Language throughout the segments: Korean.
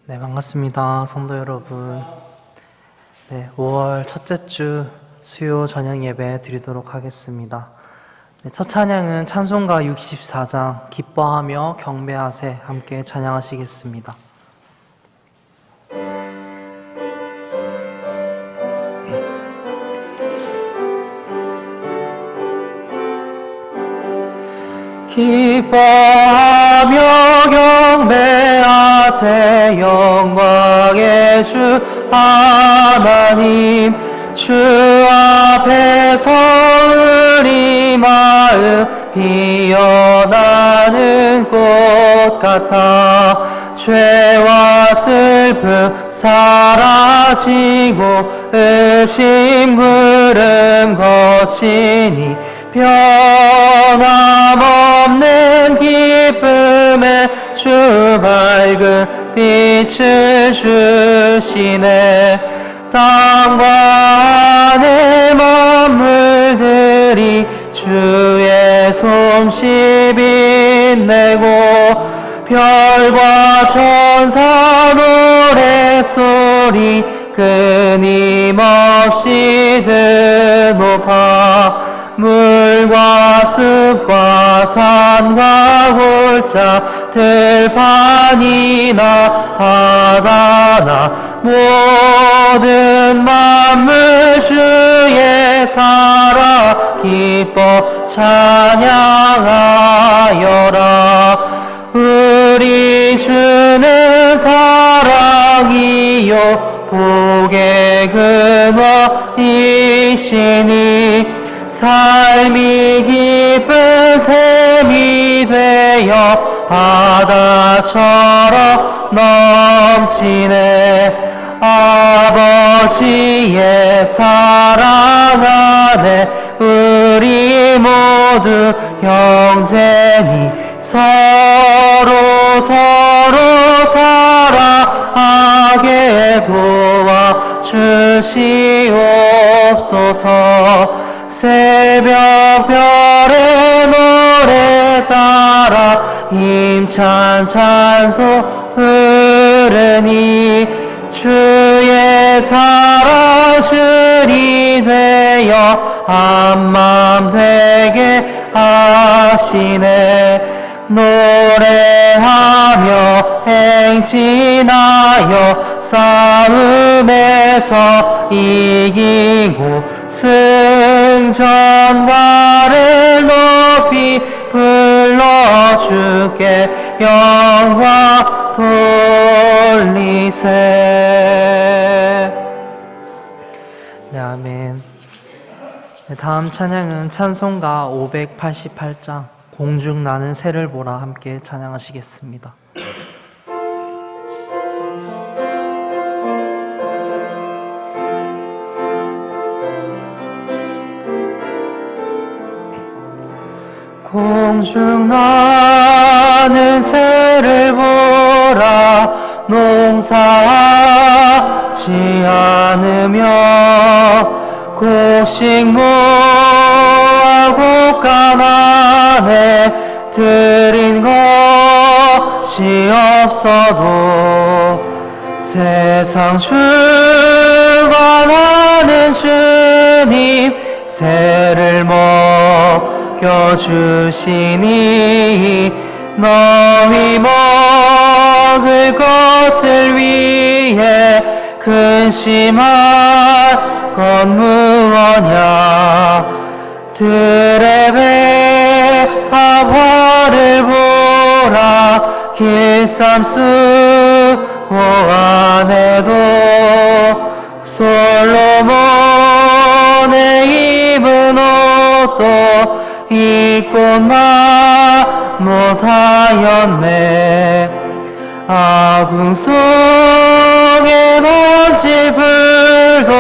네, 반갑습니다. 성도 여러분. 네, 5월 첫째 주 수요 저녁 예배 드리도록 하겠습니다. 네, 첫 찬양은 찬송가 64장 기뻐하며 경배하세 함께 찬양하시겠습니다. 기뻐하며 경배하세 영광의 주 하나님 주 앞에서 우리 마음 피어나는 꽃 같아 죄와 슬픔 사라지고 의심 구름 거치니 변함없는 기쁨에 주 밝은 빛을 주시네. 땅과 하늘 만물들이 주의 솜씨 빛내고 별과 천사 노래소리 끊임없이 드높아 물과 숲과 산과 골짜 들판이나 바다나 모든 만물 주의 살아 기뻐 찬양하여라. 우리 주는 사랑이요 복의 근원이시니 삶이 깊은 샘이 되어 바다처럼 넘치네. 아버지의 사랑 안에 우리 모두 형제니 서로 사랑하게 도와주시옵소서. 새벽별의 노래 따라 힘찬 찬송 부르니 주의 사랑 주리 되어 한맘 되게 하시네. 노래하며 행진하여 싸움에서 이기고 승전가를 높이 불러 주께 영광 돌리세. 네, 아멘. 네, 다음 찬양은 찬송가 588장 공중 나는 새를 보라 함께 찬양하시겠습니다. 공중 나는 새를 보라 농사하지 않으며 곡식 모아고 가난해 드린 것이 없어도 세상 주관하는 주님 새를 먹여주시니 너희 먹을 것을 위해 근심할 건 무엇냐. 들의 백합 화를 보라 길쌈 수고 안에도 솔로몬의 입은 옷도 입고만 못하였네. 아궁 속에 던질 불도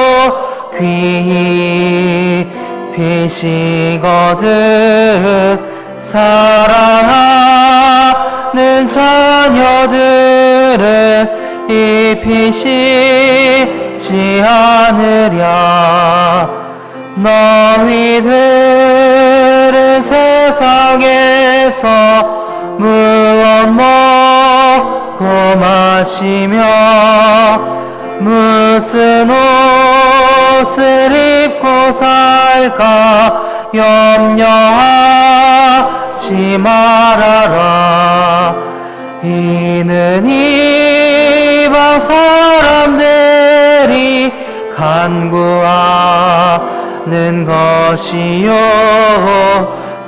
귀히 비시거든 사랑하는 자녀들은 이 비시지 않으랴. 너희들은 세상에서 무엇 먹고 마시며 무슨 옷을 입고 살까 염려하지 말아라. 이는 이방 사람들이 간구하는 것이요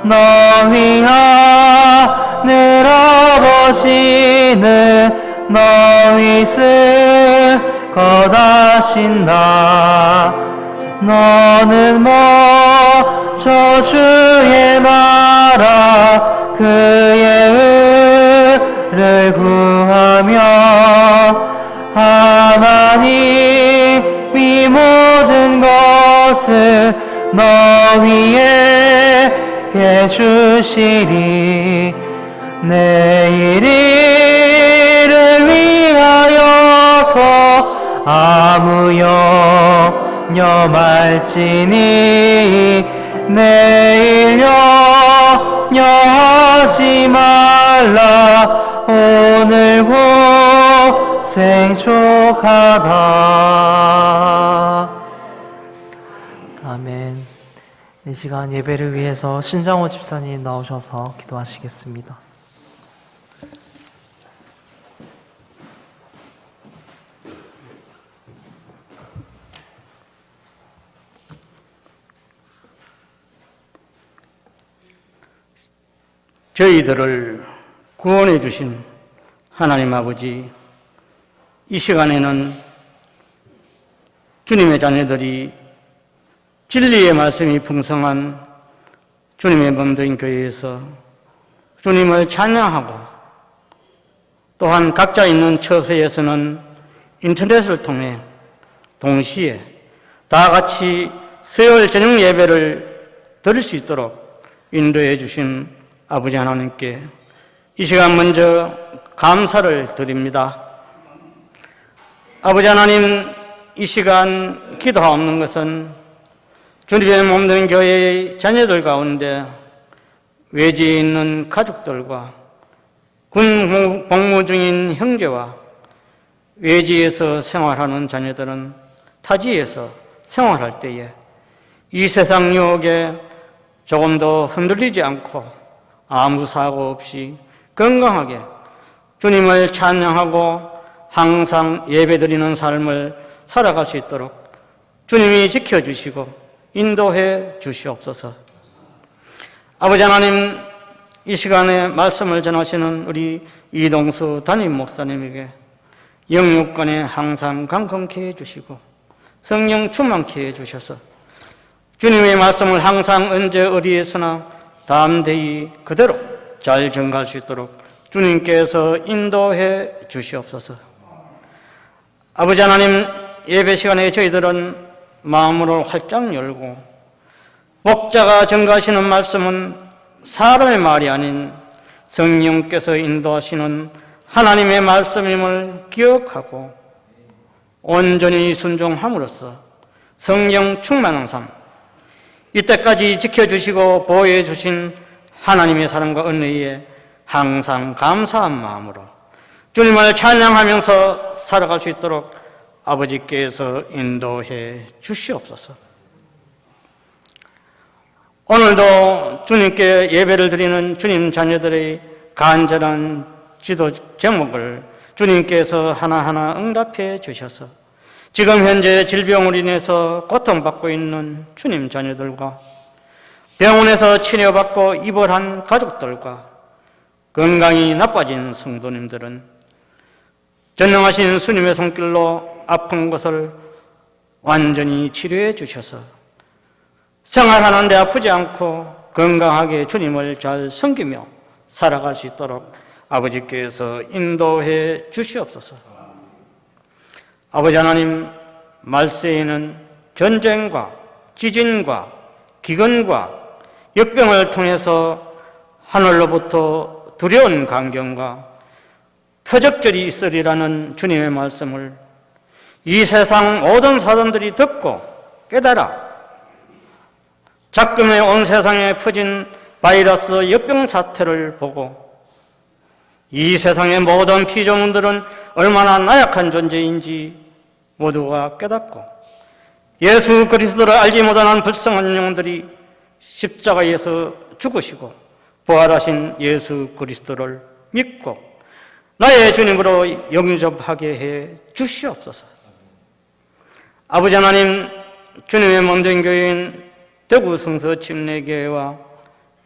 너희 하늘 아버지는 너희 쓸 것 아신다. 너는 먼저 주의 나라 그의 의를 구하며 하나님이 모든 것을 너희에게 주시리. 내일 일을 위하여서 아무 염려 말지니 내일 염려하지 말라. 오늘 고생 족하다. 아멘. 이 시간 예배를 위해서 신장호 집사님 나오셔서 기도하시겠습니다. 저희들을 구원해 주신 하나님 아버지, 이 시간에는 주님의 자녀들이 진리의 말씀이 풍성한 주님의 몸된 교회에서 주님을 찬양하고 또한 각자 있는 처소에서는 인터넷을 통해 동시에 다 같이 수요일 저녁 예배를 드릴 수 있도록 인도해 주신 아버지 하나님께 이 시간 먼저 감사를 드립니다. 아버지 하나님, 이 시간 기도하옵는 것은 주님의 몸된 교회의 자녀들 가운데 외지에 있는 가족들과 군 복무 중인 형제와 외지에서 생활하는 자녀들은 타지에서 생활할 때에 이 세상 유혹에 조금 더 흔들리지 않고 아무 사고 없이 건강하게 주님을 찬양하고 항상 예배드리는 삶을 살아갈 수 있도록 주님이 지켜주시고 인도해 주시옵소서. 아버지 하나님, 이 시간에 말씀을 전하시는 우리 이동수 담임 목사님에게 영육간에 항상 강건케 해주시고 성령 충만케 해주셔서 주님의 말씀을 항상 언제 어디에서나 담대히 그대로 잘 전갈 수 있도록 주님께서 인도해 주시옵소서. 아버지 하나님, 예배 시간에 저희들은 마음으로 활짝 열고 목자가 전가하시는 말씀은 사람의 말이 아닌 성령께서 인도하시는 하나님의 말씀임을 기억하고 온전히 순종함으로써 성령 충만한 삶, 이때까지 지켜주시고 보호해 주신 하나님의 사랑과 은혜에 항상 감사한 마음으로 주님을 찬양하면서 살아갈 수 있도록 아버지께서 인도해 주시옵소서. 오늘도 주님께 예배를 드리는 주님 자녀들의 간절한 기도 제목을 주님께서 하나하나 응답해 주셔서 지금 현재 질병으로 인해서 고통받고 있는 주님 자녀들과 병원에서 치료받고 입원한 가족들과 건강이 나빠진 성도님들은 전능하신 주님의 손길로 아픈 것을 완전히 치료해 주셔서 생활하는데 아프지 않고 건강하게 주님을 잘 섬기며 살아갈 수 있도록 아버지께서 인도해 주시옵소서. 아버지 하나님, 말세에는 전쟁과 지진과 기근과 역병을 통해서 하늘로부터 두려운 광경과 표적들이 있으리라는 주님의 말씀을 이 세상 모든 사람들이 듣고 깨달아 작금에 온 세상에 퍼진 바이러스 역병 사태를 보고 이 세상의 모든 피조물들은 얼마나 나약한 존재인지 모두가 깨닫고 예수 그리스도를 알지 못하는 불쌍한 영혼들이 십자가에서 죽으시고 부활하신 예수 그리스도를 믿고 나의 주님으로 영접하게 해 주시옵소서. 아버지 하나님, 주님의 몸된 교회인 대구 성서 침례교회와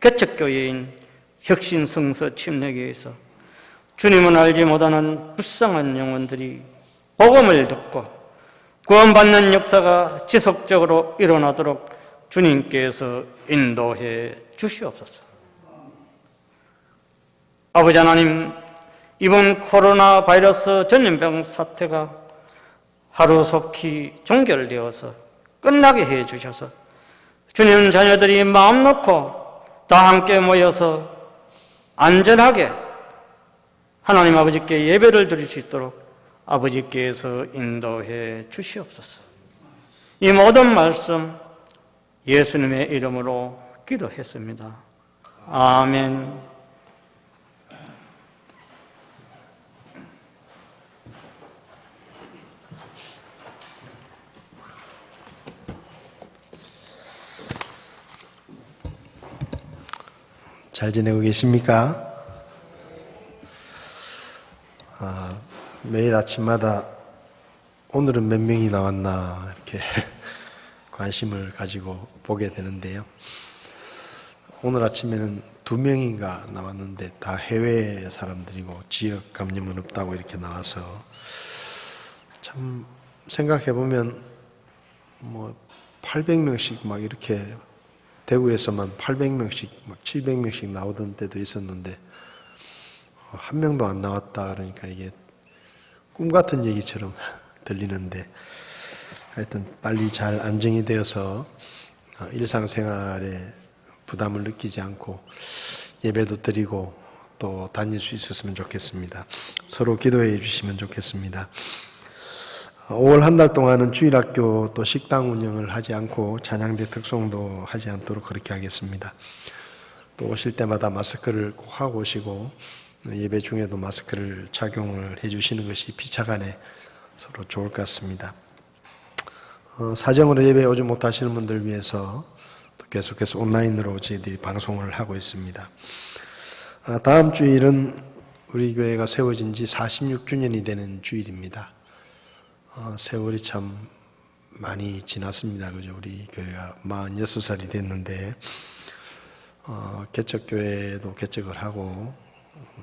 개척교회인 혁신 성서 침례교회에서 주님을 알지 못하는 불쌍한 영혼들이 복음을 듣고 구원받는 역사가 지속적으로 일어나도록 주님께서 인도해 주시옵소서. 아버지 하나님, 이번 코로나 바이러스 전염병 사태가 하루속히 종결되어서 끝나게 해 주셔서 주님 자녀들이 마음 놓고 다 함께 모여서 안전하게 하나님 아버지께 예배를 드릴 수 있도록 아버지께서 인도해 주시옵소서. 이 모든 말씀 예수님의 이름으로 기도했습니다. 아멘. 잘 지내고 계십니까? 매일 아침마다 오늘은 몇 명이 나왔나 이렇게 관심을 가지고 보게 되는데요. 오늘 아침에는 2명인가 나왔는데 다 해외 사람들이고 지역 감염은 없다고 이렇게 나와서 참 생각해보면 800명씩 막 이렇게 대구에서만 800명씩 막 700명씩 나오던 때도 있었는데 한 명도 안 나왔다 그러니까 이게 꿈 같은 얘기처럼 들리는데 하여튼 빨리 잘 안정이 되어서 일상생활에 부담을 느끼지 않고 예배도 드리고 또 다닐 수 있었으면 좋겠습니다. 서로 기도해 주시면 좋겠습니다. 5월 한 달 동안은 주일학교 또 식당 운영을 하지 않고 찬양대 특송도 하지 않도록 그렇게 하겠습니다. 또 오실 때마다 마스크를 꼭 하고 오시고 예배 중에도 마스크를 착용을 해주시는 것이 피차간에 서로 좋을 것 같습니다. 사정으로 예배 오지 못하시는 분들 위해서 또 계속해서 온라인으로 저희들이 방송을 하고 있습니다. 다음 주일은 우리 교회가 세워진 지 46주년이 되는 주일입니다. 세월이 참 많이 지났습니다. 그죠? 우리 교회가 46살이 됐는데 개척교회도 개척을 하고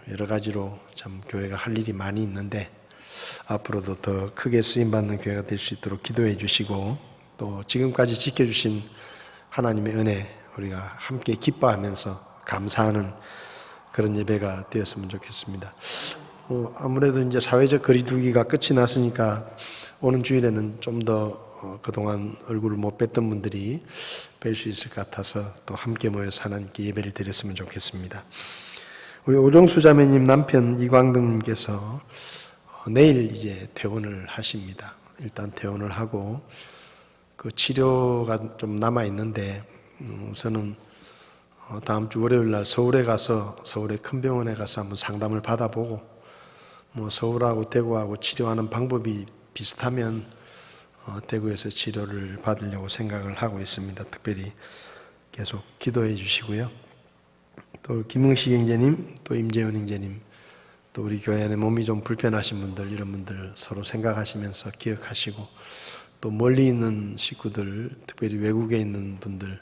여러 가지로 참 교회가 할 일이 많이 있는데 앞으로도 더 크게 쓰임받는 교회가 될 수 있도록 기도해 주시고 또 지금까지 지켜주신 하나님의 은혜 우리가 함께 기뻐하면서 감사하는 그런 예배가 되었으면 좋겠습니다. 아무래도 이제 사회적 거리두기가 끝이 났으니까 오는 주일에는 좀 더 그동안 얼굴을 못 뵀던 분들이 뵐 수 있을 것 같아서 또 함께 모여서 하나님께 예배를 드렸으면 좋겠습니다. 우리 오정수 자매님 남편 이광등님께서 내일 이제 퇴원을 하십니다. 일단 퇴원을 하고 그 치료가 좀 남아 있는데 우선은 다음 주 월요일 날 서울에 가서 서울의 큰 병원에 가서 한번 상담을 받아보고 서울하고 대구하고 치료하는 방법이 비슷하면 대구에서 치료를 받으려고 생각을 하고 있습니다. 특별히 계속 기도해 주시고요. 또 김흥식 형제님, 또 임재훈 형제님, 또 우리 교회 안에 몸이 좀 불편하신 분들 이런 분들 서로 생각하시면서 기억하시고 또 멀리 있는 식구들, 특별히 외국에 있는 분들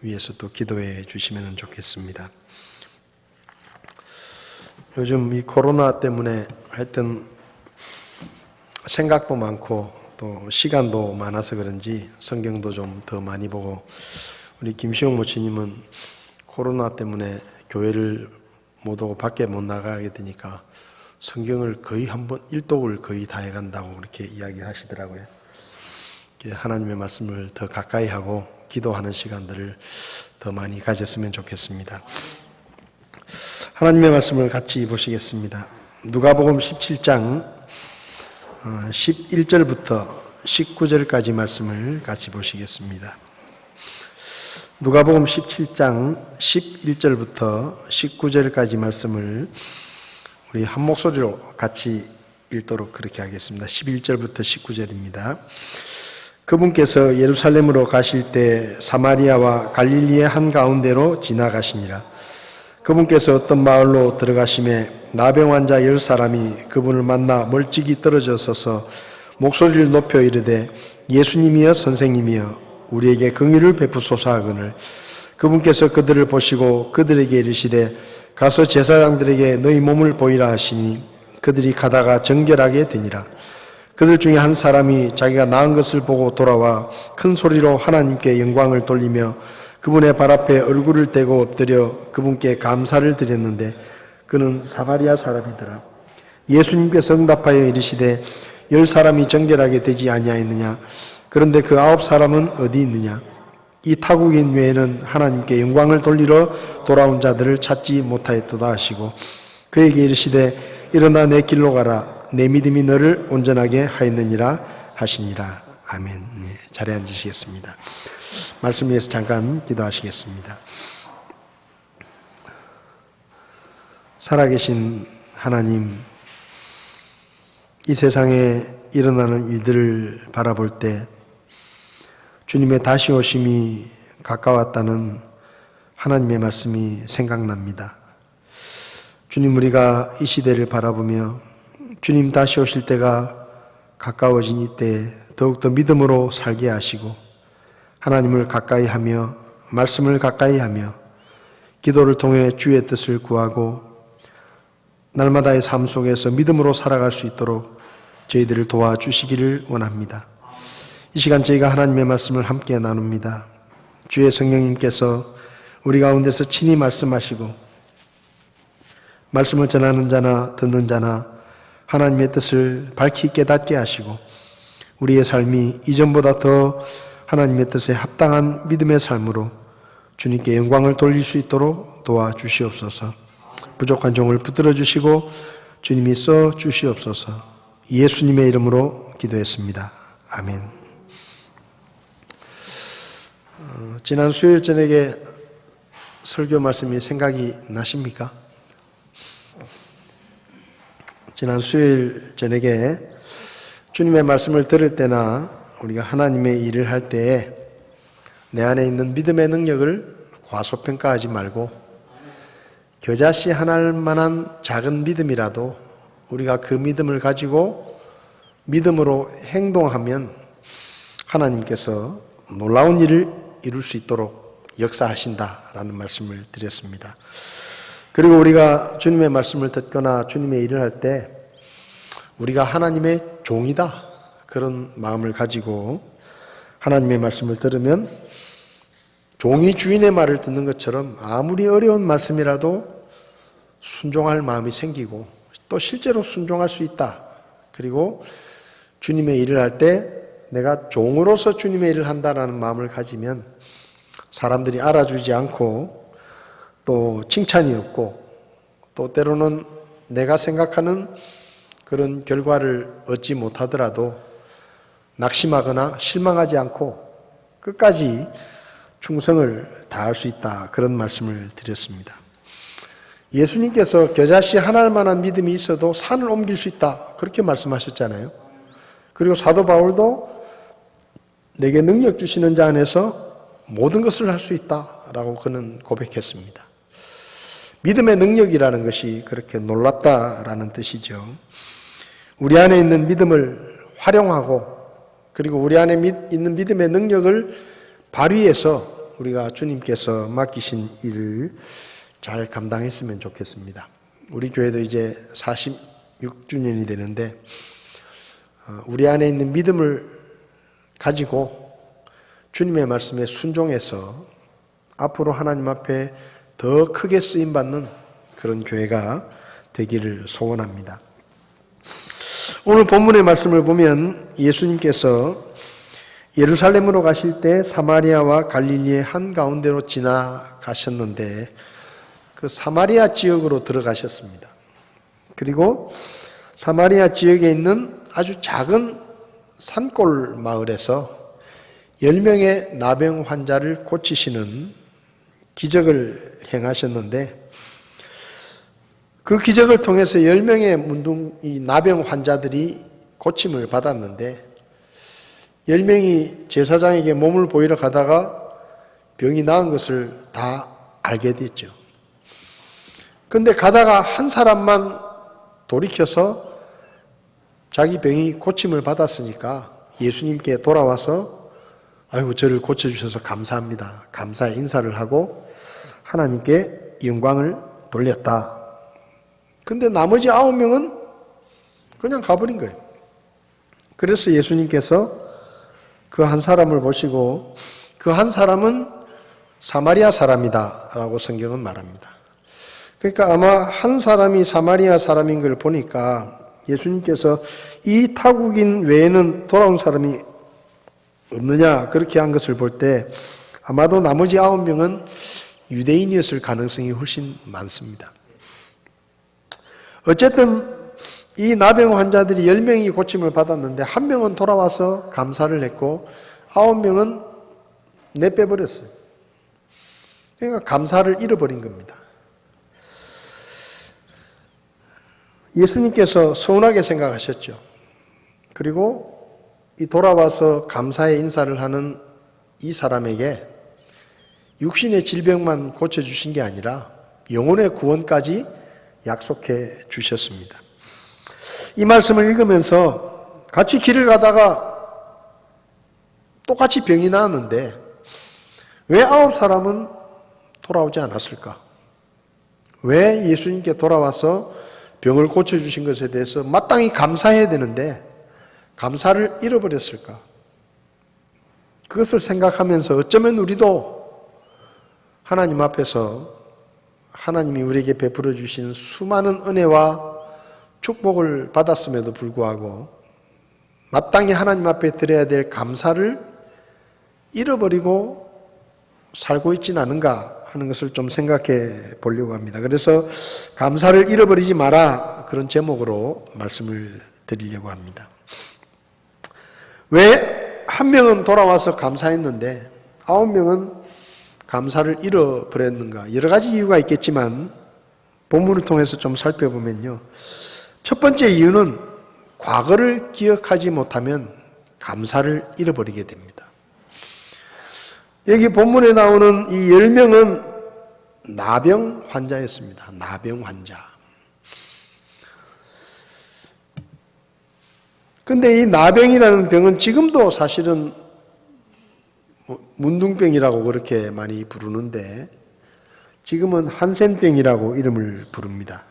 위해서 또 기도해 주시면 좋겠습니다. 요즘 이 코로나 때문에 하여튼 생각도 많고 또 시간도 많아서 그런지 성경도 좀 더 많이 보고 우리 김시영 모치님은 코로나 때문에 교회를 못 오고 밖에 못 나가게 되니까 성경을 거의 일독을 거의 다 해간다고 그렇게 이야기하시더라고요. 하나님의 말씀을 더 가까이 하고 기도하는 시간들을 더 많이 가졌으면 좋겠습니다. 하나님의 말씀을 같이 보시겠습니다. 누가복음 17장 11절부터 19절까지 말씀을 같이 보시겠습니다. 누가복음 17장 11절부터 19절까지 말씀을 우리 한 목소리로 같이 읽도록 그렇게 하겠습니다. 11절부터 19절입니다. 그분께서 예루살렘으로 가실 때 사마리아와 갈릴리의 한가운데로 지나가시니라. 그분께서 어떤 마을로 들어가심에 나병 환자 10사람이 그분을 만나 멀찍이 떨어져 서서 목소리를 높여 이르되 예수님이여 선생님이여 우리에게 긍휼을 베푸소서 하거늘 그분께서 그들을 보시고 그들에게 이르시되 가서 제사장들에게 너희 몸을 보이라 하시니 그들이 가다가 정결하게 되니라. 그들 중에 한 사람이 자기가 나은 것을 보고 돌아와 큰 소리로 하나님께 영광을 돌리며 그분의 발 앞에 얼굴을 대고 엎드려 그분께 감사를 드렸는데 그는 사마리아 사람이더라. 예수님께서 응답하여 이르시되 10사람이 정결하게 되지 아니하였느냐? 그런데 그 9사람은 어디 있느냐? 이 타국인 외에는 하나님께 영광을 돌리러 돌아온 자들을 찾지 못하였도다 하시고 그에게 이르시되 일어나 내 길로 가라. 내 믿음이 너를 온전하게 하였느니라 하시니라. 아멘. 자리에 앉으시겠습니다. 말씀 위해서 잠깐 기도하시겠습니다. 살아계신 하나님, 이 세상에 일어나는 일들을 바라볼 때 주님의 다시 오심이 가까웠다는 하나님의 말씀이 생각납니다. 주님, 우리가 이 시대를 바라보며 주님 다시 오실 때가 가까워진 이때에 더욱더 믿음으로 살게 하시고 하나님을 가까이 하며 말씀을 가까이 하며 기도를 통해 주의 뜻을 구하고 날마다의 삶 속에서 믿음으로 살아갈 수 있도록 저희들을 도와주시기를 원합니다. 이 시간 저희가 하나님의 말씀을 함께 나눕니다. 주의 성령님께서 우리 가운데서 친히 말씀하시고 말씀을 전하는 자나 듣는 자나 하나님의 뜻을 밝히 깨닫게 하시고 우리의 삶이 이전보다 더 하나님의 뜻에 합당한 믿음의 삶으로 주님께 영광을 돌릴 수 있도록 도와주시옵소서. 부족한 종을 붙들어 주시고 주님이 써 주시옵소서. 예수님의 이름으로 기도했습니다. 아멘. 지난 수요일 저녁에 설교 말씀이 생각이 나십니까? 지난 수요일 저녁에 주님의 말씀을 들을 때나 우리가 하나님의 일을 할 때에 내 안에 있는 믿음의 능력을 과소평가하지 말고 겨자씨 하나만한 작은 믿음이라도 우리가 그 믿음을 가지고 믿음으로 행동하면 하나님께서 놀라운 일을 이룰 수 있도록 역사하신다라는 말씀을 드렸습니다. 그리고 우리가 주님의 말씀을 듣거나 주님의 일을 할 때 우리가 하나님의 종이다 그런 마음을 가지고 하나님의 말씀을 들으면 종이 주인의 말을 듣는 것처럼 아무리 어려운 말씀이라도 순종할 마음이 생기고 또 실제로 순종할 수 있다. 그리고 주님의 일을 할 때 내가 종으로서 주님의 일을 한다라는 마음을 가지면 사람들이 알아주지 않고 또 칭찬이 없고 또 때로는 내가 생각하는 그런 결과를 얻지 못하더라도 낙심하거나 실망하지 않고 끝까지 충성을 다할 수 있다. 그런 말씀을 드렸습니다. 예수님께서 겨자씨 하나만한 믿음이 있어도 산을 옮길 수 있다. 그렇게 말씀하셨잖아요. 그리고 사도 바울도 내게 능력 주시는 자 안에서 모든 것을 할 수 있다라고 그는 고백했습니다. 믿음의 능력이라는 것이 그렇게 놀랍다라는 뜻이죠. 우리 안에 있는 믿음을 활용하고 그리고 우리 안에 있는 믿음의 능력을 발휘해서 우리가 주님께서 맡기신 일을 잘 감당했으면 좋겠습니다. 우리 교회도 이제 46주년이 되는데 우리 안에 있는 믿음을 가지고 주님의 말씀에 순종해서 앞으로 하나님 앞에 더 크게 쓰임받는 그런 교회가 되기를 소원합니다. 오늘 본문의 말씀을 보면 예수님께서 예루살렘으로 가실 때 사마리아와 갈릴리의 한가운데로 지나가셨는데 그 사마리아 지역으로 들어가셨습니다. 그리고 사마리아 지역에 있는 아주 작은 산골 마을에서 10명의 나병 환자를 고치시는 기적을 행하셨는데 그 기적을 통해서 10명의 이 나병 환자들이 고침을 받았는데 10명이 제사장에게 몸을 보이러 가다가 병이 나은 것을 다 알게 됐죠. 그런데 가다가 한 사람만 돌이켜서 자기 병이 고침을 받았으니까 예수님께 돌아와서 아이고 저를 고쳐주셔서 감사합니다. 감사의 인사를 하고 하나님께 영광을 돌렸다. 근데 나머지 9명은 그냥 가버린 거예요. 그래서 예수님께서 그 한 사람을 보시고 그 한 사람은 사마리아 사람이다 라고 성경은 말합니다. 그러니까 아마 한 사람이 사마리아 사람인 걸 보니까 예수님께서 이 타국인 외에는 돌아온 사람이 없느냐 그렇게 한 것을 볼 때 아마도 나머지 9명은 유대인이었을 가능성이 훨씬 많습니다. 어쨌든 이 나병 환자들이 10명이 고침을 받았는데 한 명은 돌아와서 감사를 했고 9명은 내빼버렸어요. 그러니까 감사를 잃어버린 겁니다. 예수님께서 서운하게 생각하셨죠. 그리고 이 돌아와서 감사의 인사를 하는 이 사람에게 육신의 질병만 고쳐주신 게 아니라 영혼의 구원까지 약속해 주셨습니다. 이 말씀을 읽으면서 같이 길을 가다가 똑같이 병이 나았는데 왜 9사람은 돌아오지 않았을까? 왜 예수님께 돌아와서 병을 고쳐주신 것에 대해서 마땅히 감사해야 되는데 감사를 잃어버렸을까? 그것을 생각하면서 어쩌면 우리도 하나님 앞에서 하나님이 우리에게 베풀어 주신 수많은 은혜와 축복을 받았음에도 불구하고 마땅히 하나님 앞에 드려야 될 감사를 잃어버리고 살고 있지는 않은가 하는 것을 좀 생각해 보려고 합니다. 그래서 감사를 잃어버리지 마라 그런 제목으로 말씀을 드리려고 합니다. 왜 한 명은 돌아와서 감사했는데 9명은 감사를 잃어버렸는가? 여러 가지 이유가 있겠지만 본문을 통해서 좀 살펴보면요. 첫 번째 이유는 과거를 기억하지 못하면 감사를 잃어버리게 됩니다. 여기 본문에 나오는 이 10명은 나병 환자였습니다. 나병 환자. 근데 이 나병이라는 병은 지금도 사실은 문둥병이라고 그렇게 많이 부르는데 지금은 한센병이라고 이름을 부릅니다.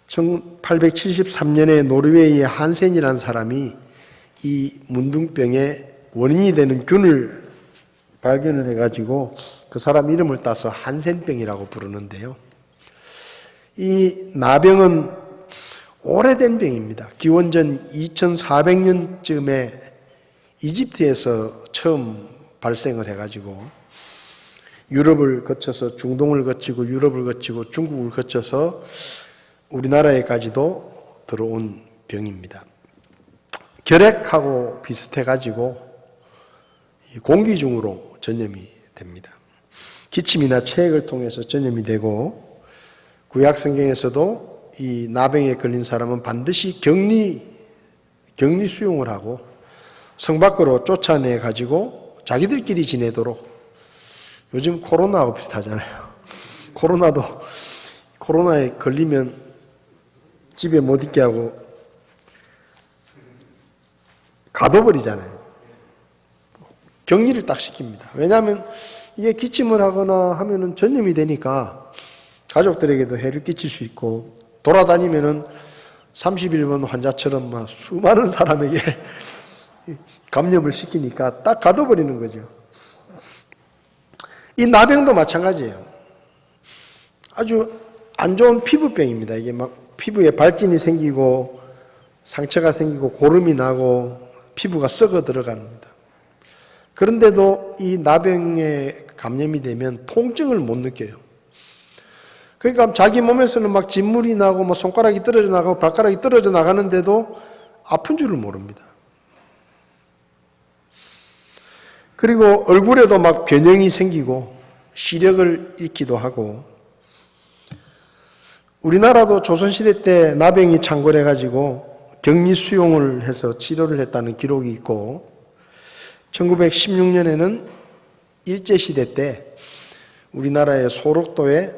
1873년에 노르웨이의 한센이라는 사람이 이 문둥병의 원인이 되는 균을 발견을 해가지고 그 사람 이름을 따서 한센병이라고 부르는데요. 이 나병은 오래된 병입니다. 기원전 2400년쯤에 이집트에서 처음 발생을 해가지고 유럽을 거쳐서 중동을 거치고 유럽을 거치고 중국을 거쳐서 우리나라에까지도 들어온 병입니다. 결핵하고 비슷해가지고 공기 중으로 전염이 됩니다. 기침이나 체액을 통해서 전염이 되고 구약 성경에서도 이 나병에 걸린 사람은 반드시 격리 수용을 하고 성 밖으로 쫓아내 가지고 자기들끼리 지내도록 요즘 코로나하고 비슷하잖아요. 코로나에 걸리면 집에 못 있게 하고 가둬버리잖아요. 격리를 딱 시킵니다. 왜냐하면 이게 기침을 하거나 하면은 전염이 되니까 가족들에게도 해를 끼칠 수 있고 돌아다니면은 31번 환자처럼 막 수많은 사람에게 감염을 시키니까 딱 가둬버리는 거죠. 이 나병도 마찬가지예요. 아주 안 좋은 피부병입니다. 이게 막 피부에 발진이 생기고 상처가 생기고 고름이 나고 피부가 썩어 들어갑니다. 그런데도 이 나병에 감염이 되면 통증을 못 느껴요. 그러니까 자기 몸에서는 막 진물이 나고 뭐 손가락이 떨어져 나가고 발가락이 떨어져 나가는데도 아픈 줄을 모릅니다. 그리고 얼굴에도 막 변형이 생기고 시력을 잃기도 하고 우리나라도 조선시대 때 나병이 창궐해가지고 격리 수용을 해서 치료를 했다는 기록이 있고 1916년에는 일제시대 때 우리나라의 소록도에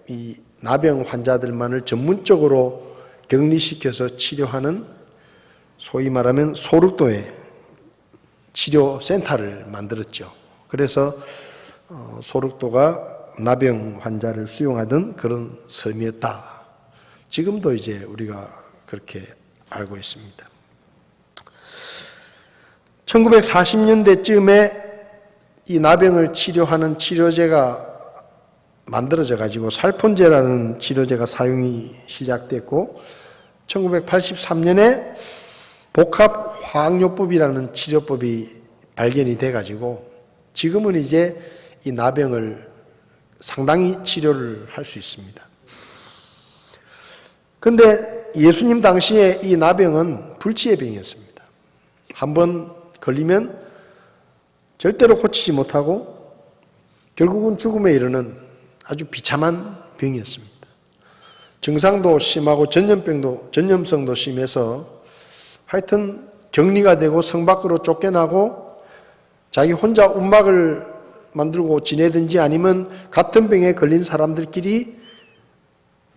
이 나병 환자들만을 전문적으로 격리시켜서 치료하는 소위 말하면 소록도에 치료센터를 만들었죠. 그래서 소록도가 나병 환자를 수용하던 그런 섬이었다. 지금도 이제 우리가 그렇게 알고 있습니다. 1940년대쯤에 이 나병을 치료하는 치료제가 만들어져 가지고 살폰제라는 치료제가 사용이 시작됐고 1983년에 복합화학요법이라는 치료법이 발견이 돼 가지고 지금은 이제 이 나병을 상당히 치료를 할 수 있습니다. 근데 예수님 당시에 이 나병은 불치의 병이었습니다. 한번 걸리면 절대로 고치지 못하고 결국은 죽음에 이르는 아주 비참한 병이었습니다. 증상도 심하고 전염성도 심해서 하여튼 격리가 되고 성 밖으로 쫓겨나고 자기 혼자 움막을 만들고 지내든지 아니면 같은 병에 걸린 사람들끼리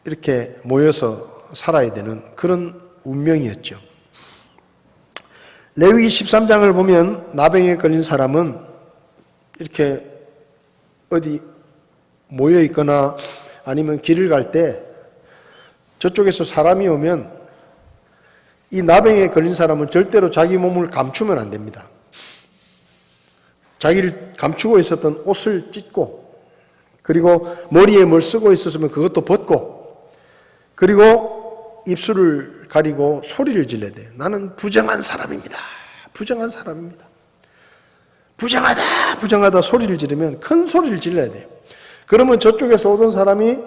이렇게 모여서 살아야 되는 그런 운명이었죠. 레위기 13장을 보면 나병에 걸린 사람은 이렇게 어디 모여 있거나 아니면 길을 갈 때 저쪽에서 사람이 오면 이 나병에 걸린 사람은 절대로 자기 몸을 감추면 안 됩니다. 자기를 감추고 있었던 옷을 찢고 그리고 머리에 뭘 쓰고 있었으면 그것도 벗고 그리고 입술을 가리고 소리를 질러야 돼요. 나는 부정한 사람입니다. 부정한 사람입니다. 부정하다 부정하다 소리를 지르면 큰 소리를 질러야 돼요. 그러면 저쪽에서 오던 사람이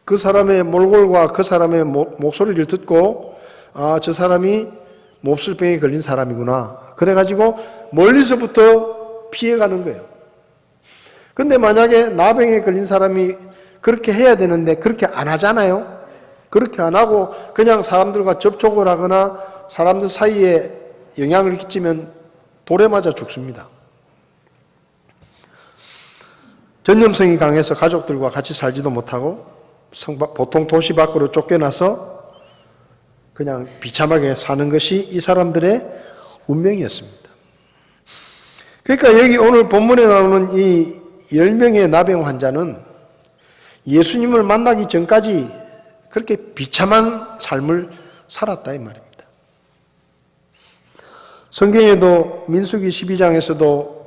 그 사람의 몰골과 그 사람의 목소리를 듣고 아, 저 사람이 몹쓸병에 걸린 사람이구나. 그래가지고 멀리서부터 피해가는 거예요. 근데 만약에 나병에 걸린 사람이 그렇게 해야 되는데 그렇게 안 하잖아요. 그렇게 안 하고 그냥 사람들과 접촉을 하거나 사람들 사이에 영향을 끼치면 돌에 맞아 죽습니다. 전염성이 강해서 가족들과 같이 살지도 못하고 보통 도시 밖으로 쫓겨나서 그냥 비참하게 사는 것이 이 사람들의 운명이었습니다. 그러니까 여기 오늘 본문에 나오는 이 10명의 나병 환자는 예수님을 만나기 전까지 그렇게 비참한 삶을 살았다 이 말입니다. 성경에도 민수기 12장에서도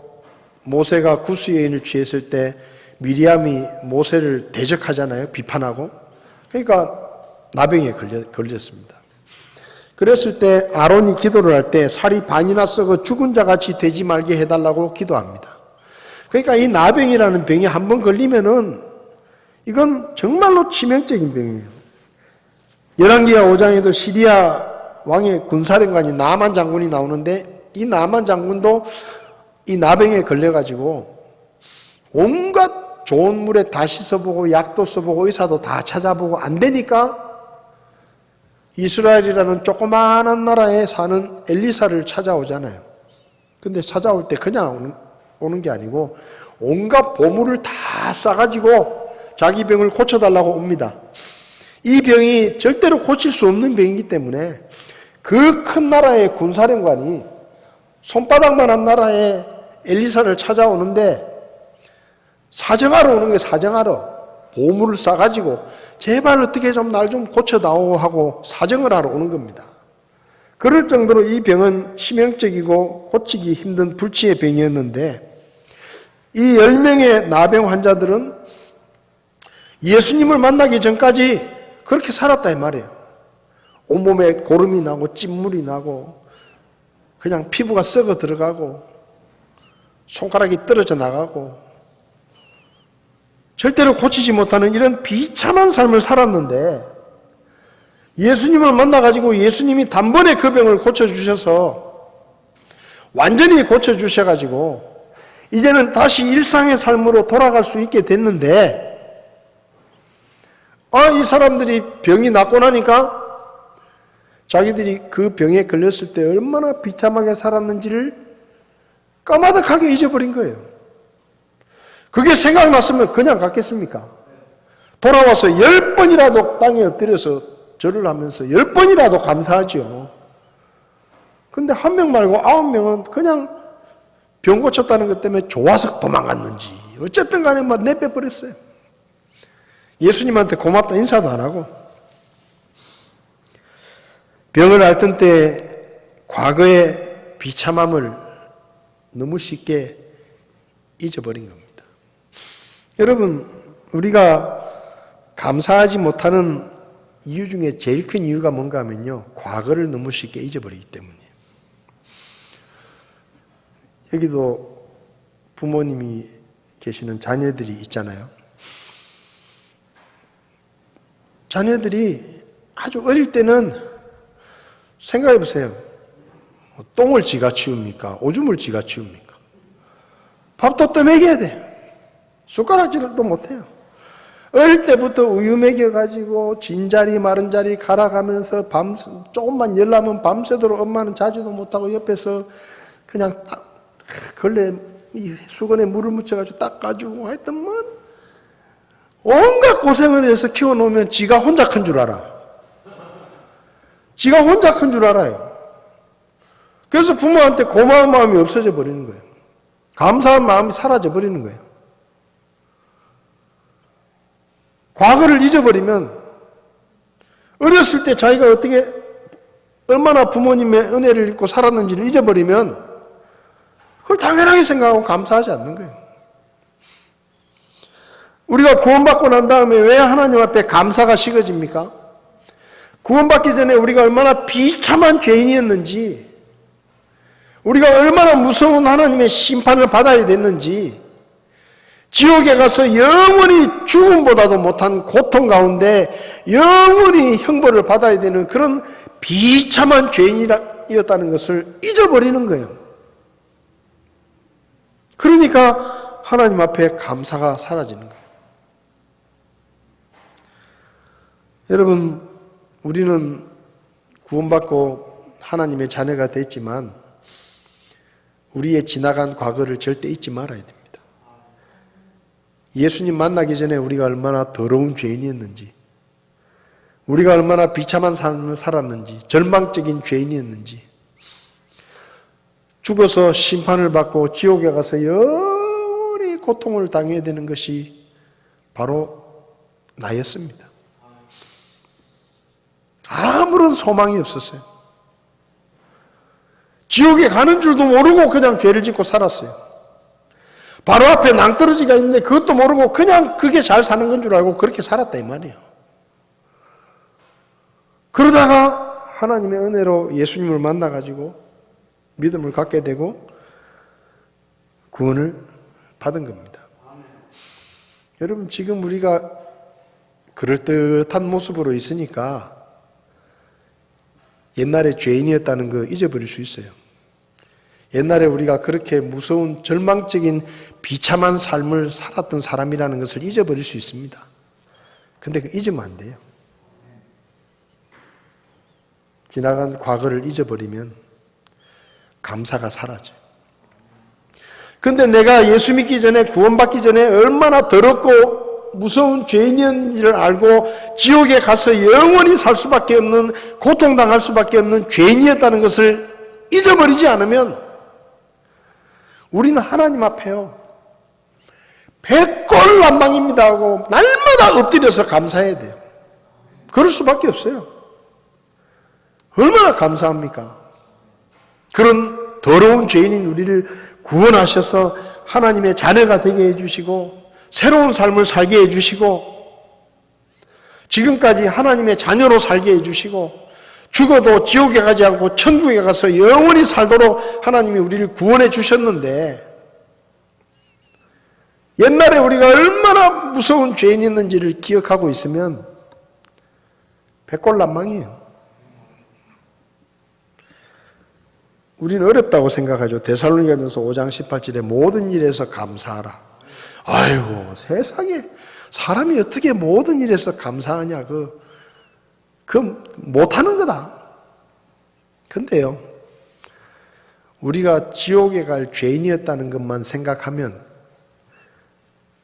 모세가 구수 여인을 취했을 때 미리암이 모세를 대적하잖아요. 비판하고. 그러니까 나병에 걸렸습니다. 그랬을 때 아론이 기도를 할 때 살이 반이나 썩어 죽은 자같이 되지 말게 해달라고 기도합니다. 그러니까 이 나병이라는 병이 한번 걸리면은 이건 정말로 치명적인 병이에요. 열왕기하 5장에도 시리아 왕의 군사령관이 나만 장군이 나오는데 이 나만 장군도 이 나병에 걸려가지고 온갖 좋은 물에 다 씻어보고 약도 써보고 의사도 다 찾아보고 안 되니까 이스라엘이라는 조그마한 나라에 사는 엘리사를 찾아오잖아요. 근데 찾아올 때 그냥 오는 게 아니고 온갖 보물을 다 싸가지고 자기 병을 고쳐달라고 옵니다. 이 병이 절대로 고칠 수 없는 병이기 때문에 그 큰 나라의 군사령관이 손바닥만한 나라에 엘리사를 찾아오는데 사정하러 오는 게 사정하러 보물을 싸가지고 제발 어떻게 좀 날 좀 고쳐다오 하고 사정을 하러 오는 겁니다. 그럴 정도로 이 병은 치명적이고 고치기 힘든 불치의 병이었는데 이 10명의 나병 환자들은 예수님을 만나기 전까지 그렇게 살았다 이 말이에요. 온몸에 고름이 나고 찐물이 나고 그냥 피부가 썩어 들어가고 손가락이 떨어져 나가고 절대로 고치지 못하는 이런 비참한 삶을 살았는데 예수님을 만나가지고 예수님이 단번에 그 병을 고쳐주셔서 완전히 고쳐주셔가지고 이제는 다시 일상의 삶으로 돌아갈 수 있게 됐는데 이 사람들이 병이 낫고 나니까 자기들이 그 병에 걸렸을 때 얼마나 비참하게 살았는지를 까마득하게 잊어버린 거예요. 그게 생각났으면 그냥 갔겠습니까? 돌아와서 10번이라도 땅에 엎드려서 절을 하면서 10번이라도 감사하죠. 근데 한 명 말고 9명은 그냥 병 고쳤다는 것 때문에 좋아서 도망갔는지 어쨌든 간에 막 내빼버렸어요. 예수님한테 고맙다 인사도 안 하고. 병을 앓던 때 과거의 비참함을 너무 쉽게 잊어버린 겁니다. 여러분, 우리가 감사하지 못하는 이유 중에 제일 큰 이유가 뭔가 하면요, 과거를 너무 쉽게 잊어버리기 때문이에요. 여기도 부모님이 계시는 자녀들이 있잖아요. 자녀들이 아주 어릴 때는 생각해 보세요. 똥을 지가 치웁니까? 오줌을 지가 치웁니까? 밥도 또 먹여야 돼요. 숟가락질도 못해요. 어릴 때부터 우유 먹여가지고 진자리 마른 자리 갈아가면서 조금만 열나면 밤새도록 엄마는 자지도 못하고 옆에서 그냥 딱 걸레 수건에 물을 묻혀가지고 닦아주고 하여튼 뭐 온갖 고생을 해서 키워놓으면 지가 혼자 큰 줄 알아. 지가 혼자 큰 줄 알아요. 그래서 부모한테 고마운 마음이 없어져 버리는 거예요. 감사한 마음이 사라져 버리는 거예요. 과거를 잊어버리면 어렸을 때 자기가 어떻게 얼마나 부모님의 은혜를 잊고 살았는지를 잊어버리면 그걸 당연하게 생각하고 감사하지 않는 거예요. 우리가 구원받고 난 다음에 왜 하나님 앞에 감사가 식어집니까? 구원받기 전에 우리가 얼마나 비참한 죄인이었는지, 우리가 얼마나 무서운 하나님의 심판을 받아야 됐는지, 지옥에 가서 영원히 죽음보다도 못한 고통 가운데 영원히 형벌을 받아야 되는 그런 비참한 죄인이었다는 것을 잊어버리는 거예요. 그러니까 하나님 앞에 감사가 사라지는 거예요. 여러분, 우리는 구원받고 하나님의 자녀가 됐지만 우리의 지나간 과거를 절대 잊지 말아야 됩니다. 예수님 만나기 전에 우리가 얼마나 더러운 죄인이었는지, 우리가 얼마나 비참한 삶을 살았는지, 절망적인 죄인이었는지, 죽어서 심판을 받고 지옥에 가서 영원히 고통을 당해야 되는 것이 바로 나였습니다. 아무런 소망이 없었어요. 지옥에 가는 줄도 모르고 그냥 죄를 짓고 살았어요. 바로 앞에 낭떠러지가 있는데 그것도 모르고 그냥 그게 잘 사는 건 줄 알고 그렇게 살았다 이 말이에요. 그러다가 하나님의 은혜로 예수님을 만나가지고 믿음을 갖게 되고 구원을 받은 겁니다. 여러분, 지금 우리가 그럴듯한 모습으로 있으니까 옛날에 죄인이었다는 거 잊어버릴 수 있어요. 옛날에 우리가 그렇게 무서운 절망적인 비참한 삶을 살았던 사람이라는 것을 잊어버릴 수 있습니다. 근데 그 잊으면 안 돼요. 지나간 과거를 잊어버리면 감사가 사라져요. 근데 내가 예수 믿기 전에, 구원받기 전에 얼마나 더럽고 무서운 죄인이었는지를 알고 지옥에 가서 영원히 살 수밖에 없는, 고통당할 수밖에 없는 죄인이었다는 것을 잊어버리지 않으면 우리는 하나님 앞에요, 백골난방입니다 하고 날마다 엎드려서 감사해야 돼요. 그럴 수밖에 없어요. 얼마나 감사합니까? 그런 더러운 죄인인 우리를 구원하셔서 하나님의 자녀가 되게 해주시고 새로운 삶을 살게 해주시고 지금까지 하나님의 자녀로 살게 해주시고 죽어도 지옥에 가지 않고 천국에 가서 영원히 살도록 하나님이 우리를 구원해 주셨는데 옛날에 우리가 얼마나 무서운 죄인이었는지를 기억하고 있으면 백골난방이에요. 우리는 어렵다고 생각하죠. 데살로니가전서 5장 18절에 모든 일에서 감사하라. 아이고, 세상에 사람이 어떻게 모든 일에서 감사하냐, 그 못하는 거다. 근데요, 우리가 지옥에 갈 죄인이었다는 것만 생각하면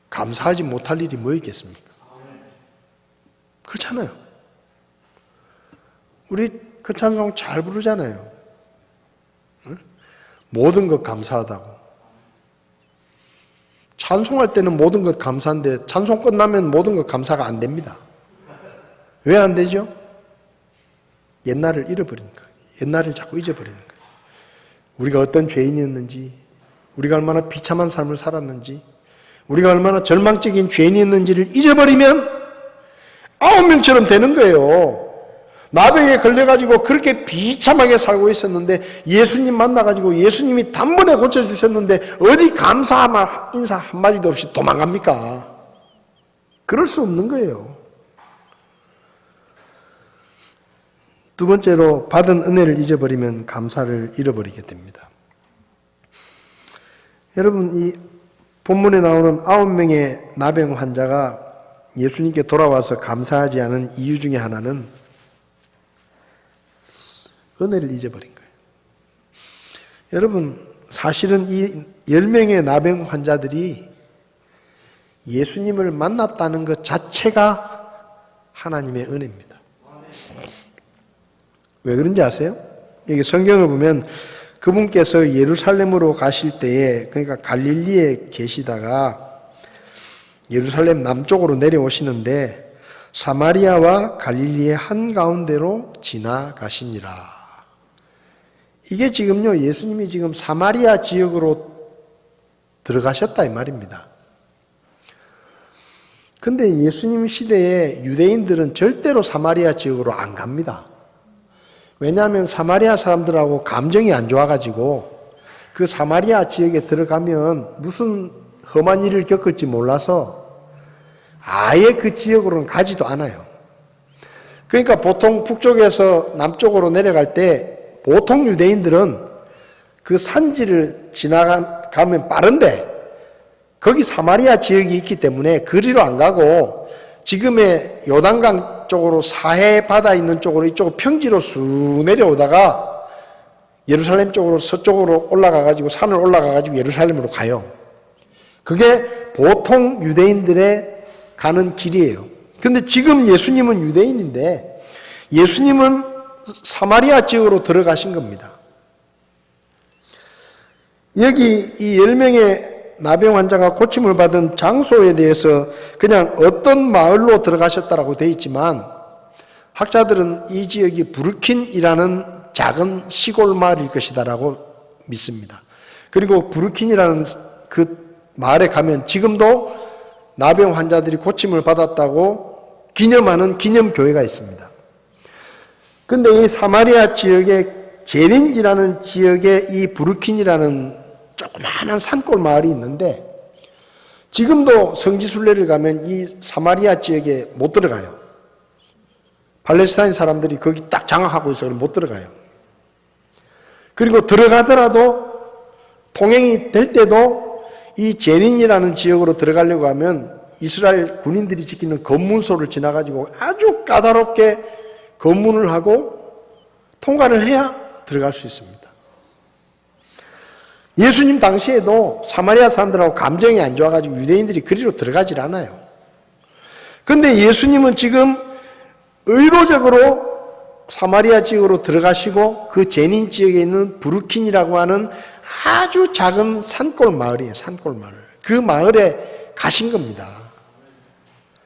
감사하지 못할 일이 뭐 있겠습니까? 그렇잖아요. 우리 그 찬송 잘 부르잖아요. 응? 모든 것 감사하다고. 찬송할 때는 모든 것 감사한데 찬송 끝나면 모든 것 감사가 안 됩니다. 왜 안 되죠? 옛날을 잃어버리니까. 옛날을 자꾸 잊어버리는 거예요. 우리가 어떤 죄인이었는지, 우리가 얼마나 비참한 삶을 살았는지, 우리가 얼마나 절망적인 죄인이었는지를 잊어버리면 9명처럼 되는 거예요. 나병에 걸려가지고 그렇게 비참하게 살고 있었는데 예수님 만나가지고 예수님이 단번에 고쳐주셨는데 어디 감사 인사 한마디도 없이 도망갑니까? 그럴 수 없는 거예요. 두 번째로 받은 은혜를 잊어버리면 감사를 잃어버리게 됩니다. 여러분, 이 본문에 나오는 9명의 나병 환자가 예수님께 돌아와서 감사하지 않은 이유 중에 하나는 은혜를 잊어버린 거예요. 여러분, 사실은 이 10명의 나병 환자들이 예수님을 만났다는 것 자체가 하나님의 은혜입니다. 왜 그런지 아세요? 여기 성경을 보면 그분께서 예루살렘으로 가실 때에, 그러니까 갈릴리에 계시다가 예루살렘 남쪽으로 내려오시는데 사마리아와 갈릴리의 한가운데로 지나가시니라. 이게 지금요, 예수님이 지금 사마리아 지역으로 들어가셨다 이 말입니다. 근데 예수님 시대에 유대인들은 절대로 사마리아 지역으로 안 갑니다. 왜냐하면 사마리아 사람들하고 감정이 안 좋아가지고 그 사마리아 지역에 들어가면 무슨 험한 일을 겪을지 몰라서 아예 그 지역으로는 가지도 않아요. 그러니까 보통 북쪽에서 남쪽으로 내려갈 때 보통 유대인들은 그 산지를 지나가면 빠른데 거기 사마리아 지역이 있기 때문에 그리로 안 가고 지금의 요단강 쪽으로 사해 바다 있는 쪽으로 이쪽 평지로 쑥 내려오다가 예루살렘 쪽으로 서쪽으로 올라가가지고 산을 올라가가지고 예루살렘으로 가요. 그게 보통 유대인들의 가는 길이에요. 근데 지금 예수님은 유대인인데 예수님은 사마리아 지역으로 들어가신 겁니다. 여기 이 10명의 나병 환자가 고침을 받은 장소에 대해서 그냥 어떤 마을로 들어가셨다라고 되어 있지만 학자들은 이 지역이 부르킨이라는 작은 시골 마을일 것이다라고 믿습니다. 그리고 부르킨이라는 그 마을에 가면 지금도 나병 환자들이 고침을 받았다고 기념하는 기념교회가 있습니다. 근데 이 사마리아 지역의 제린이라는 지역에 이 부르킨이라는 조그마한 산골 마을이 있는데 지금도 성지순례를 가면 이 사마리아 지역에 못 들어가요. 팔레스타인 사람들이 거기 딱 장악하고 있어서 못 들어가요. 그리고 들어가더라도 통행이 될 때도 이 제린이라는 지역으로 들어가려고 하면 이스라엘 군인들이 지키는 검문소를 지나가지고 아주 까다롭게 검문을 하고 통과를 해야 들어갈 수 있습니다. 예수님 당시에도 사마리아 사람들하고 감정이 안 좋아가지고 유대인들이 그리로 들어가질 않아요. 그런데 예수님은 지금 의도적으로 사마리아 지역으로 들어가시고 그 제닌 지역에 있는 부르킨이라고 하는 아주 작은 산골 마을이에요. 산골 마을. 그 마을에 가신 겁니다.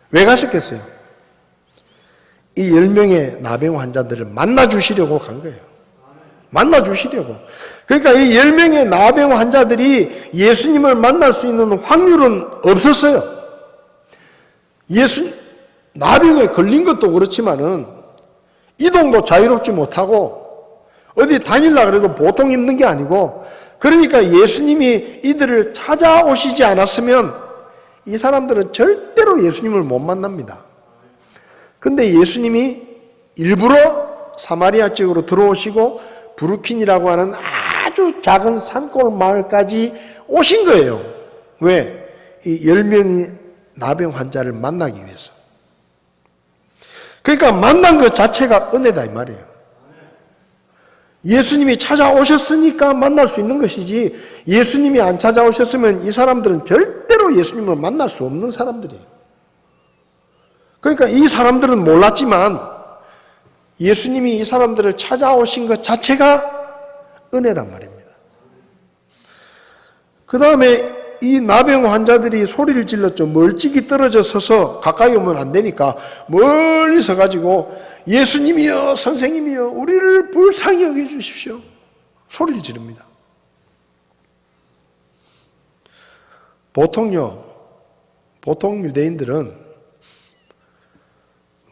왜 가셨겠어요? 이 10명의 나병 환자들을 만나주시려고 간 거예요. 만나주시려고. 그러니까 이 10명의 나병 환자들이 예수님을 만날 수 있는 확률은 없었어요. 나병에 걸린 것도 그렇지만은 이동도 자유롭지 못하고 어디 다닐라 그래도 보통 힘든 게 아니고 그러니까 예수님이 이들을 찾아오시지 않았으면 이 사람들은 절대로 예수님을 못 만납니다. 근데 예수님이 일부러 사마리아 지역으로 들어오시고 부르킨이라고 하는 아주 작은 산골 마을까지 오신 거예요. 왜? 이 10명이 나병 환자를 만나기 위해서. 그러니까 만난 것 자체가 은혜다 이 말이에요. 예수님이 찾아오셨으니까 만날 수 있는 것이지, 예수님이 안 찾아오셨으면 이 사람들은 절대로 예수님을 만날 수 없는 사람들이에요. 그러니까 이 사람들은 몰랐지만 예수님이 이 사람들을 찾아오신 것 자체가 은혜란 말입니다. 그 다음에 이 나병 환자들이 소리를 질렀죠. 멀찍이 떨어져 서서 가까이 오면 안 되니까 멀리 서가지고 예수님이여, 선생님이여, 우리를 불쌍히 여겨주십시오. 소리를 지릅니다. 보통 유대인들은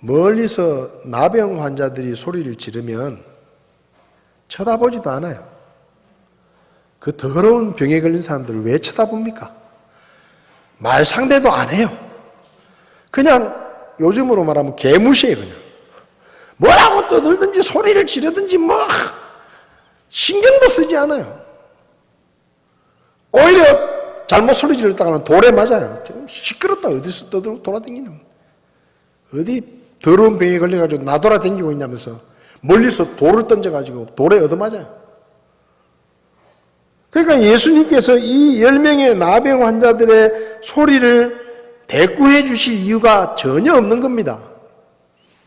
멀리서 나병 환자들이 소리를 지르면 쳐다보지도 않아요. 그 더러운 병에 걸린 사람들을 왜 쳐다봅니까? 말 상대도 안 해요. 그냥 요즘으로 말하면 개무시해요. 그냥 뭐라고 떠들든지 소리를 지르든지 뭐 신경도 쓰지 않아요. 오히려 잘못 소리 지르다가는 돌에 맞아요. 좀 시끄럽다. 어디서 돌아다니냐. 어디 더러운 병에 걸려가지고 나돌아다니고 있냐면서 멀리서 돌을 던져가지고 돌에 얻어맞아요. 그러니까 예수님께서 이 10명의 나병 환자들의 소리를 대꾸해 주실 이유가 전혀 없는 겁니다.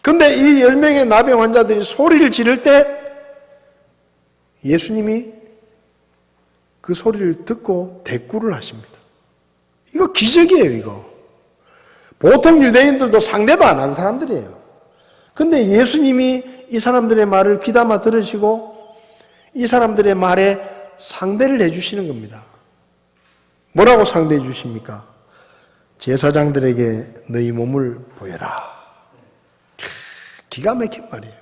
그런데 이 10명의 나병 환자들이 소리를 지를 때 예수님이 그 소리를 듣고 대꾸를 하십니다. 이거 기적이에요, 이거. 보통 유대인들도 상대도 안 한 사람들이에요. 그런데 예수님이 이 사람들의 말을 귀담아 들으시고 이 사람들의 말에 상대를 해주시는 겁니다. 뭐라고 상대해 주십니까? 제사장들에게 너희 몸을 보여라. 기가 막힌 말이에요.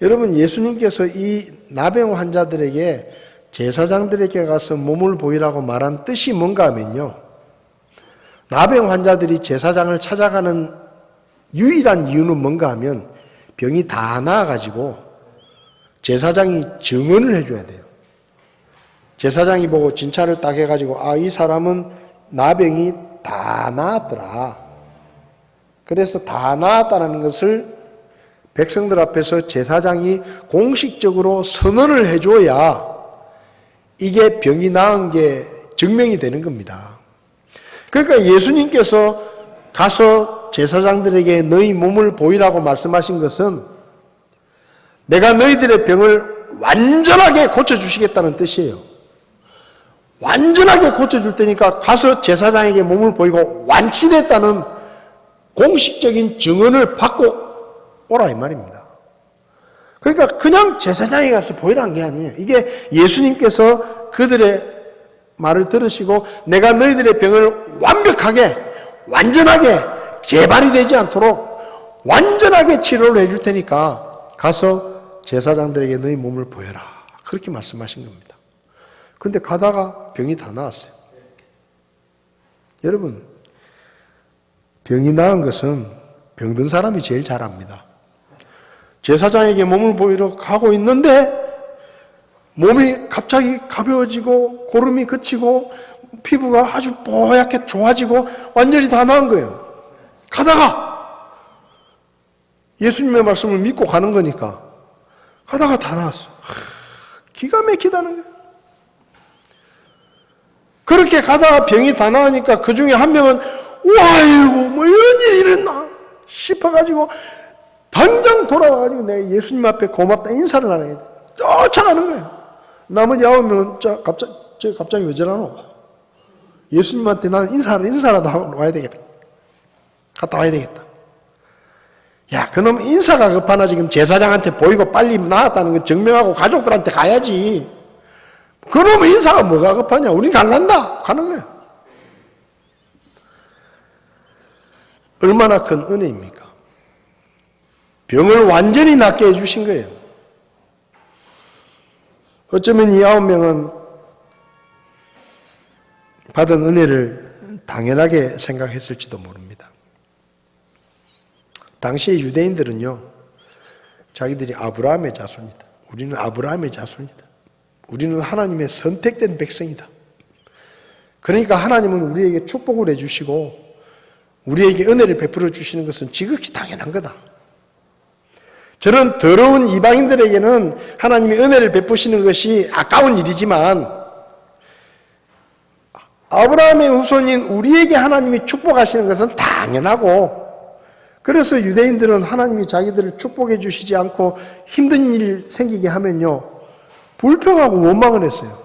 여러분, 예수님께서 이 나병 환자들에게 제사장들에게 가서 몸을 보이라고 말한 뜻이 뭔가 하면요, 나병 환자들이 제사장을 찾아가는 유일한 이유는 뭔가 하면 병이 다 나아가지고 제사장이 증언을 해줘야 돼요. 제사장이 보고 진찰을 딱 해가지고 이 사람은 나병이 다 나았더라. 그래서 다 나았다는 것을 백성들 앞에서 제사장이 공식적으로 선언을 해줘야 이게 병이 나은 게 증명이 되는 겁니다. 그러니까 예수님께서 가서 제사장들에게 너희 몸을 보이라고 말씀하신 것은 내가 너희들의 병을 완전하게 고쳐주시겠다는 뜻이에요. 완전하게 고쳐줄 테니까 가서 제사장에게 몸을 보이고 완치됐다는 공식적인 증언을 받고 오라 이 말입니다. 그러니까 그냥 제사장에 가서 보이라는 게 아니에요. 이게 예수님께서 그들의 말을 들으시고 내가 너희들의 병을 완벽하게 완전하게 재발이 되지 않도록 완전하게 치료를 해줄 테니까 가서 제사장들에게 너희 몸을 보여라. 그렇게 말씀하신 겁니다. 근데 가다가 병이 다 나았어요. 여러분, 병이 나은 것은 병든 사람이 제일 잘 압니다. 제사장에게 몸을 보이러 가고 있는데 몸이 갑자기 가벼워지고 고름이 그치고 피부가 아주 뽀얗게 좋아지고 완전히 다 나은 거예요. 가다가 예수님의 말씀을 믿고 가는 거니까 가다가 다 나았어요. 기가 막히다는 거예요. 그렇게 가다가 병이 다 나으니까 그 중에 한 명은 와이고 뭐 이런 일이 일어나 싶어가지고 당장 돌아와가지고 내가 예수님 앞에 고맙다 인사를 하게 돼. 쫓아가는 거예요. 나머지 9명은 갑자기 왜 저러노? 예수님한테 나는 인사라도 하고 와야 되겠다. 갔다 와야 되겠다. 야, 그놈 인사가 급하나 지금 제사장한테 보이고 빨리 나았다는 거 증명하고 가족들한테 가야지. 그놈의 인사가 뭐가 급하냐? 우린 갈란다. 가는 거예요. 얼마나 큰 은혜입니까? 병을 완전히 낫게 해주신 거예요. 어쩌면 이 9명은 받은 은혜를 당연하게 생각했을지도 모릅니다. 당시의 유대인들은요, 자기들이 아브라함의 자손이다. 우리는 아브라함의 자손이다. 우리는 하나님의 선택된 백성이다. 그러니까 하나님은 우리에게 축복을 해주시고 우리에게 은혜를 베풀어 주시는 것은 지극히 당연한 거다. 저는 더러운 이방인들에게는 하나님이 은혜를 베푸시는 것이 아까운 일이지만 아브라함의 후손인 우리에게 하나님이 축복하시는 것은 당연하고, 그래서 유대인들은 하나님이 자기들을 축복해 주시지 않고 힘든 일 생기게 하면요 불평하고 원망을 했어요.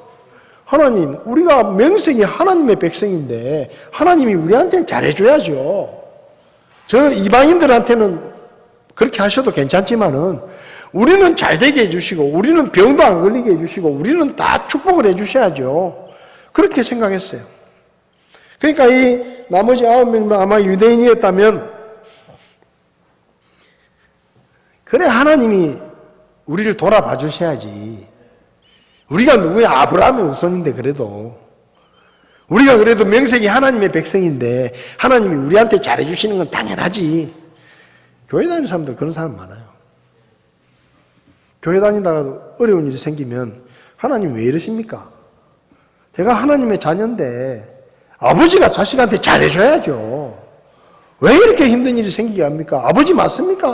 하나님, 우리가 명색이 하나님의 백성인데 하나님이 우리한테는 잘해줘야죠. 저 이방인들한테는 그렇게 하셔도 괜찮지만은 우리는 잘 되게 해주시고 우리는 병도 안 걸리게 해주시고 우리는 다 축복을 해주셔야죠. 그렇게 생각했어요. 그러니까 이 나머지 9명도 아마 유대인이었다면 그래 하나님이 우리를 돌아봐 주셔야지. 우리가 누구야? 아브라함의 후손인데 그래도 우리가 그래도 명색이 하나님의 백성인데 하나님이 우리한테 잘해주시는 건 당연하지. 교회 다니는 사람들 그런 사람 많아요. 교회 다니다가도 어려운 일이 생기면 하나님 왜 이러십니까? 제가 하나님의 자녀인데 아버지가 자식한테 잘해줘야죠. 왜 이렇게 힘든 일이 생기게 합니까? 아버지 맞습니까?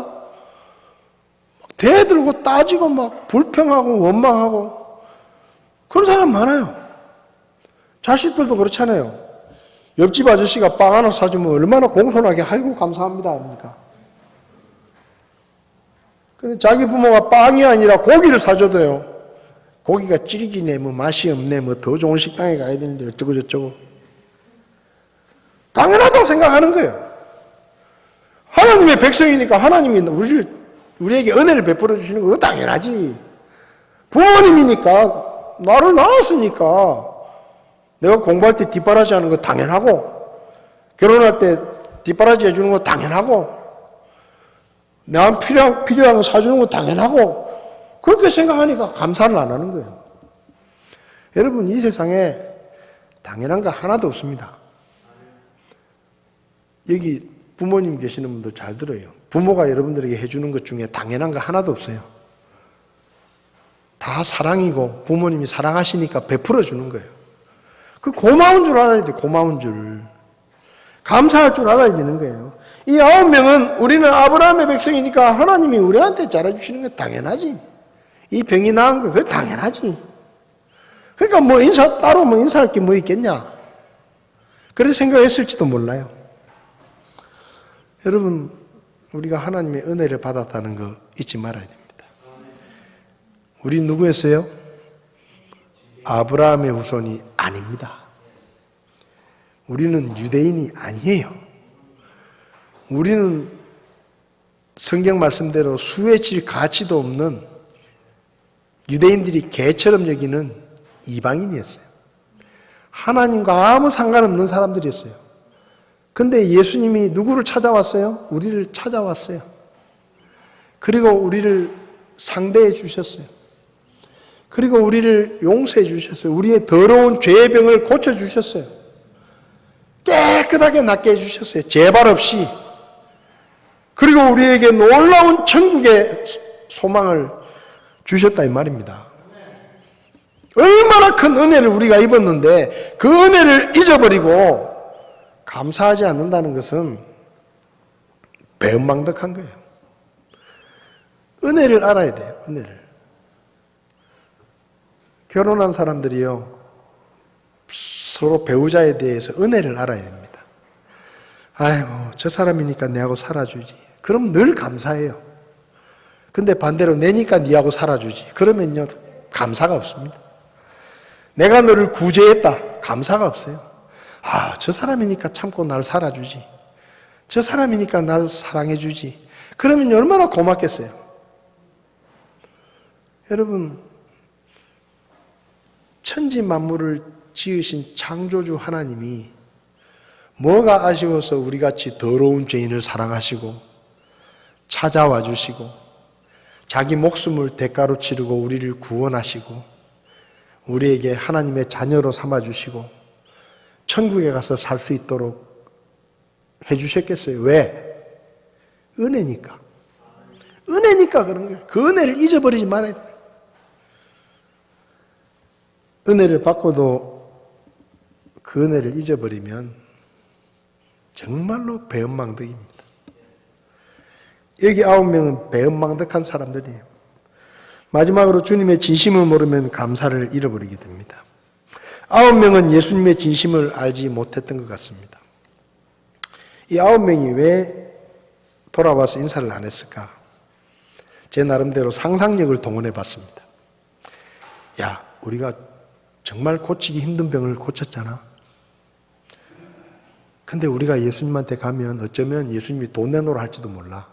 막 대들고 따지고 막 불평하고 원망하고 그런 사람 많아요. 자식들도 그렇잖아요. 옆집 아저씨가 빵 하나 사주면 얼마나 공손하게 아이고 감사합니다 합니까? 근데 자기 부모가 빵이 아니라 고기를 사줘도요. 고기가 찌리기네, 뭐 맛이 없네, 뭐 더 좋은 식당에 가야 되는데 어쩌고 저쩌고. 당연하다고 생각하는 거예요. 하나님의 백성이니까 하나님이 우리에게 은혜를 베풀어 주시는 거 당연하지. 부모님이니까 나를 낳았으니까 내가 공부할 때 뒷바라지 하는 거 당연하고 결혼할 때 뒷바라지 해주는 거 당연하고 나 필요한 거 사주는 거 당연하고 그렇게 생각하니까 감사를 안 하는 거예요. 여러분 이 세상에 당연한 거 하나도 없습니다. 여기 부모님 계시는 분들 잘 들어요. 부모가 여러분들에게 해주는 것 중에 당연한 거 하나도 없어요. 다 사랑이고 부모님이 사랑하시니까 베풀어 주는 거예요. 그 고마운 줄 알아야 돼. 고마운 줄. 감사할 줄 알아야 되는 거예요. 이 9명은 우리는 아브라함의 백성이니까 하나님이 우리한테 잘해주시는 건 당연하지. 이 병이 나은 거 그거 당연하지. 그러니까 뭐 따로 뭐 인사할 게 뭐 있겠냐. 그렇게 생각했을지도 몰라요. 여러분 우리가 하나님의 은혜를 받았다는 거 잊지 말아야 됩니다. 우리 누구였어요? 아브라함의 후손이 아닙니다. 우리는 유대인이 아니에요. 우리는 성경 말씀대로 수에 질 가치도 없는 유대인들이 개처럼 여기는 이방인이었어요. 하나님과 아무 상관없는 사람들이었어요. 근데 예수님이 누구를 찾아왔어요? 우리를 찾아왔어요. 그리고 우리를 상대해 주셨어요. 그리고 우리를 용서해 주셨어요. 우리의 더러운 죄의 병을 고쳐 주셨어요. 깨끗하게 낫게 해주셨어요. 재발 없이. 그리고 우리에게 놀라운 천국의 소망을 주셨다 이 말입니다. 얼마나 큰 은혜를 우리가 입었는데 그 은혜를 잊어버리고 감사하지 않는다는 것은 배은망덕한 거예요. 은혜를 알아야 돼요. 은혜를. 결혼한 사람들이요 서로 배우자에 대해서 은혜를 알아야 됩니다. 아이고 저 사람이니까 내하고 살아주지. 그럼 늘 감사해요. 근데 반대로 내니까 니하고 살아주지. 그러면요 감사가 없습니다. 내가 너를 구제했다. 감사가 없어요. 아, 저 사람이니까 참고 날 살아주지. 저 사람이니까 날 사랑해주지. 그러면 얼마나 고맙겠어요. 여러분 천지 만물을 지으신 창조주 하나님이 뭐가 아쉬워서 우리같이 더러운 죄인을 사랑하시고 찾아와 주시고 자기 목숨을 대가로 치르고 우리를 구원하시고 우리에게 하나님의 자녀로 삼아주시고 천국에 가서 살 수 있도록 해주셨겠어요. 왜? 은혜니까. 은혜니까 그런 거예요. 그 은혜를 잊어버리지 말아야 돼요. 은혜를 받고도 그 은혜를 잊어버리면 정말로 배은망덕입니다. 여기 9명은 배은망덕한 사람들이에요. 마지막으로 주님의 진심을 모르면 감사를 잃어버리게 됩니다. 9명은 예수님의 진심을 알지 못했던 것 같습니다. 이 9명이 왜 돌아와서 인사를 안 했을까? 제 나름대로 상상력을 동원해 봤습니다. 야, 우리가 정말 고치기 힘든 병을 고쳤잖아. 근데 우리가 예수님한테 가면 어쩌면 예수님이 돈 내놓으라 할지도 몰라.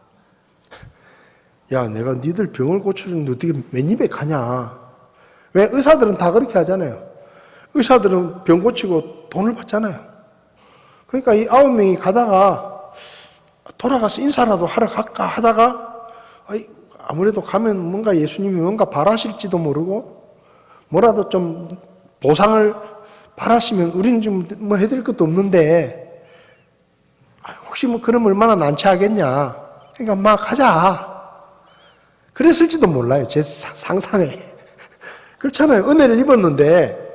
야, 내가 니들 병을 고쳐주는데 어떻게 맨입에 가냐. 왜? 의사들은 다 그렇게 하잖아요. 의사들은 병 고치고 돈을 받잖아요. 그러니까 이 9명이 가다가 돌아가서 인사라도 하러 갈까 하다가 아무래도 가면 뭔가 예수님이 뭔가 바라실지도 모르고 뭐라도 좀 보상을 바라시면 우리는 좀 뭐 해드릴 것도 없는데 혹시 뭐 그럼 얼마나 난처하겠냐. 그러니까 막 가자. 그랬을지도 몰라요. 제 상상에. 그렇잖아요. 은혜를 입었는데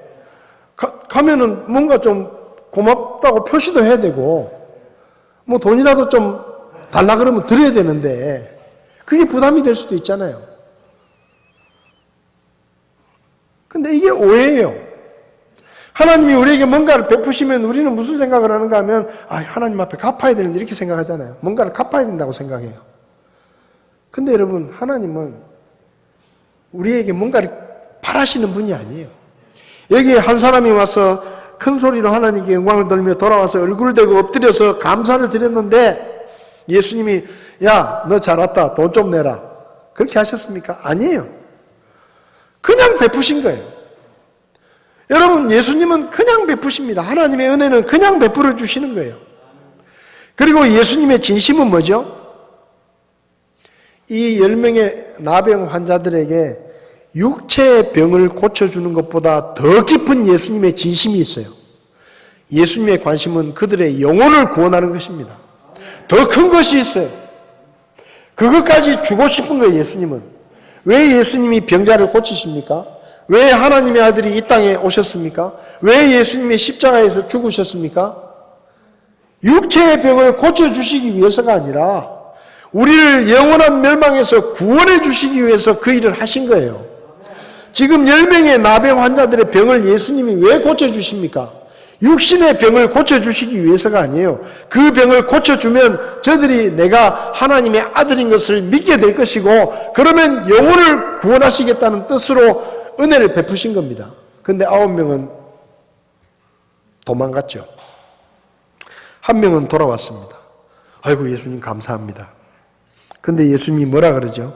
가면은 뭔가 좀 고맙다고 표시도 해야 되고 뭐 돈이라도 좀 달라 그러면 드려야 되는데 그게 부담이 될 수도 있잖아요. 근데 이게 오해예요. 하나님이 우리에게 뭔가를 베푸시면 우리는 무슨 생각을 하는가 하면 하나님 앞에 갚아야 되는데 이렇게 생각하잖아요. 뭔가를 갚아야 된다고 생각해요. 근데 여러분, 하나님은 우리에게 뭔가를 바라시는 분이 아니에요. 여기에 한 사람이 와서 큰 소리로 하나님께 영광을 돌며 돌아와서 얼굴을 대고 엎드려서 감사를 드렸는데 예수님이 야, 너 잘 왔다. 돈 좀 내라. 그렇게 하셨습니까? 아니에요. 그냥 베푸신 거예요. 여러분, 예수님은 그냥 베푸십니다. 하나님의 은혜는 그냥 베풀어 주시는 거예요. 그리고 예수님의 진심은 뭐죠? 이 10명의 나병 환자들에게 육체의 병을 고쳐주는 것보다 더 깊은 예수님의 진심이 있어요. 예수님의 관심은 그들의 영혼을 구원하는 것입니다. 더 큰 것이 있어요. 그것까지 주고 싶은 거예요, 예수님은. 왜 예수님이 병자를 고치십니까? 왜 하나님의 아들이 이 땅에 오셨습니까? 왜 예수님이 십자가에서 죽으셨습니까? 육체의 병을 고쳐주시기 위해서가 아니라 우리를 영원한 멸망에서 구원해 주시기 위해서 그 일을 하신 거예요. 지금 10명의 나병 환자들의 병을 예수님이 왜 고쳐주십니까? 육신의 병을 고쳐주시기 위해서가 아니에요. 그 병을 고쳐주면 저들이 내가 하나님의 아들인 것을 믿게 될 것이고 그러면 영혼을 구원하시겠다는 뜻으로 은혜를 베푸신 겁니다. 근데 9명은 도망갔죠. 한 명은 돌아왔습니다. 아이고 예수님 감사합니다. 근데 예수님이 뭐라 그러죠?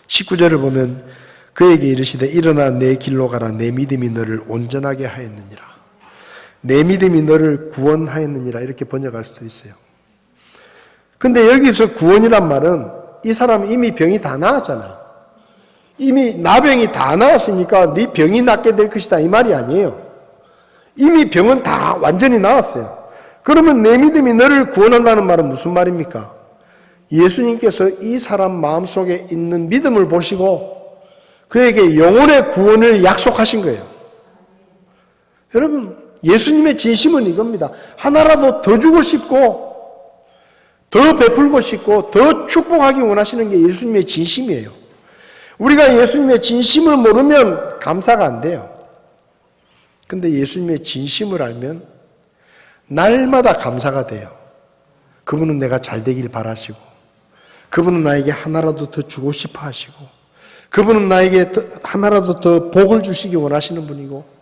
19절을 보면 그에게 이르시되 일어나 내 길로 가라. 내 믿음이 너를 온전하게 하였느니라. 내 믿음이 너를 구원하였느니라 이렇게 번역할 수도 있어요. 근데 여기서 구원이란 말은 이 사람 이미 병이 다 나았잖아요. 이미 나병이 다 나았으니까 네 병이 낫게 될 것이다 이 말이 아니에요. 이미 병은 다 완전히 나았어요. 그러면 내 믿음이 너를 구원한다는 말은 무슨 말입니까? 예수님께서 이 사람 마음속에 있는 믿음을 보시고 그에게 영혼의 구원을 약속하신 거예요. 여러분, 예수님의 진심은 이겁니다. 하나라도 더 주고 싶고 더 베풀고 싶고 더 축복하기 원하시는 게 예수님의 진심이에요. 우리가 예수님의 진심을 모르면 감사가 안 돼요. 근데 예수님의 진심을 알면 날마다 감사가 돼요. 그분은 내가 잘 되길 바라시고 그분은 나에게 하나라도 더 주고 싶어 하시고 그분은 나에게 하나라도 더 복을 주시기 원하시는 분이고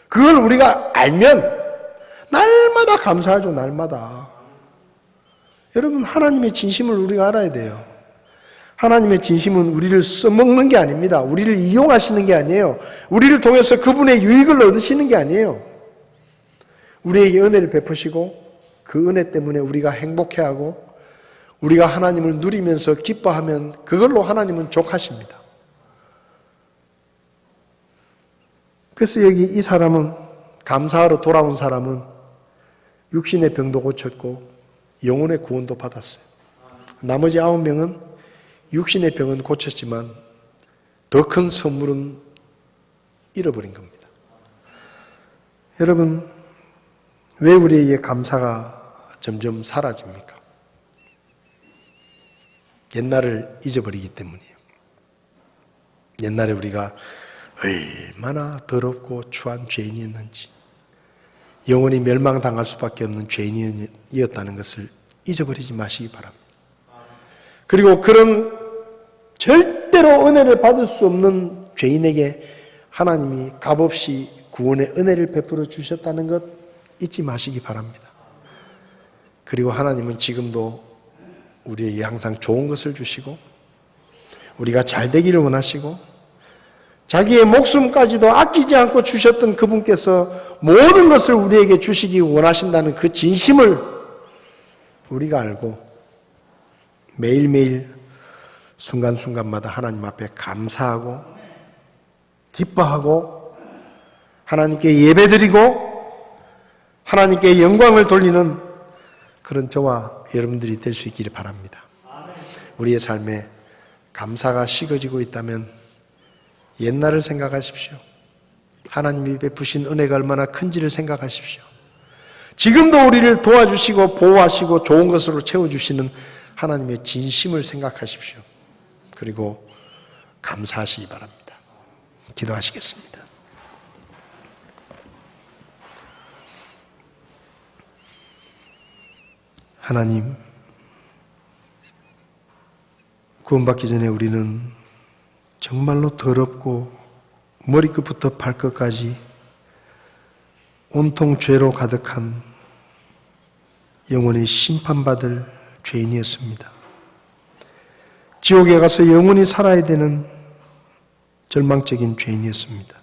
그걸 우리가 알면 날마다 감사하죠. 날마다. 여러분, 하나님의 진심을 우리가 알아야 돼요. 하나님의 진심은 우리를 써먹는 게 아닙니다. 우리를 이용하시는 게 아니에요. 우리를 통해서 그분의 유익을 얻으시는 게 아니에요. 우리에게 은혜를 베푸시고 그 은혜 때문에 우리가 행복해하고 우리가 하나님을 누리면서 기뻐하면 그걸로 하나님은 족하십니다. 그래서 여기 이 사람은 감사하러 돌아온 사람은 육신의 병도 고쳤고 영혼의 구원도 받았어요. 나머지 9명은 육신의 병은 고쳤지만 더 큰 선물은 잃어버린 겁니다. 여러분, 왜 우리에게 감사가 점점 사라집니까? 옛날을 잊어버리기 때문이에요. 옛날에 우리가 얼마나 더럽고 추한 죄인이었는지, 영원히 멸망당할 수밖에 없는 죄인이었다는 것을 잊어버리지 마시기 바랍니다. 그리고 그런 절대로 은혜를 받을 수 없는 죄인에게 하나님이 값없이 구원의 은혜를 베풀어 주셨다는 것 잊지 마시기 바랍니다. 그리고 하나님은 지금도 우리에게 항상 좋은 것을 주시고 우리가 잘 되기를 원하시고 자기의 목숨까지도 아끼지 않고 주셨던 그분께서 모든 것을 우리에게 주시기 원하신다는 그 진심을 우리가 알고 매일매일 순간순간마다 하나님 앞에 감사하고 기뻐하고 하나님께 예배드리고 하나님께 영광을 돌리는 그런 저와 여러분들이 될 수 있기를 바랍니다. 우리의 삶에 감사가 식어지고 있다면 옛날을 생각하십시오. 하나님이 베푸신 은혜가 얼마나 큰지를 생각하십시오. 지금도 우리를 도와주시고 보호하시고 좋은 것으로 채워주시는 하나님의 진심을 생각하십시오. 그리고 감사하시기 바랍니다. 기도하시겠습니다. 하나님, 구원받기 전에 우리는 정말로 더럽고 머리끝부터 발끝까지 온통 죄로 가득한 영원히 심판받을 죄인이었습니다. 지옥에 가서 영원히 살아야 되는 절망적인 죄인이었습니다.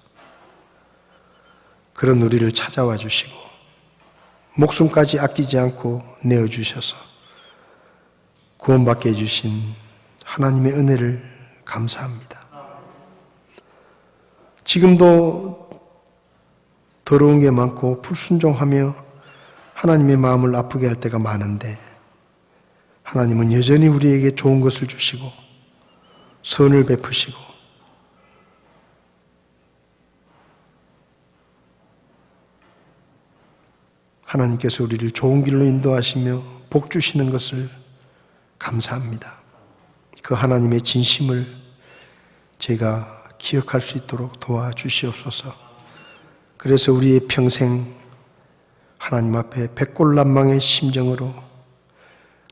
그런 우리를 찾아와 주시고 목숨까지 아끼지 않고 내어주셔서 구원받게 해주신 하나님의 은혜를 감사합니다. 지금도 더러운 게 많고 불순종하며 하나님의 마음을 아프게 할 때가 많은데 하나님은 여전히 우리에게 좋은 것을 주시고 선을 베푸시고 하나님께서 우리를 좋은 길로 인도하시며 복 주시는 것을 감사합니다. 그 하나님의 진심을 제가 기억할 수 있도록 도와주시옵소서. 그래서 우리의 평생 하나님 앞에 백골난망의 심정으로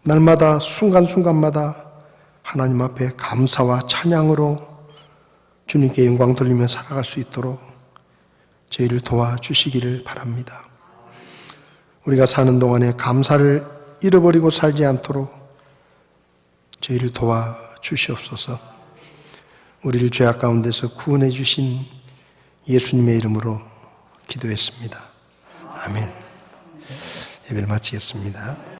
날마다 순간순간마다 하나님 앞에 감사와 찬양으로 주님께 영광 돌리며 살아갈 수 있도록 저희를 도와주시기를 바랍니다. 우리가 사는 동안에 감사를 잃어버리고 살지 않도록 저희를 도와주시옵소서. 우리를 죄악 가운데서 구원해 주신 예수님의 이름으로 기도했습니다. 아멘. 예배를 마치겠습니다.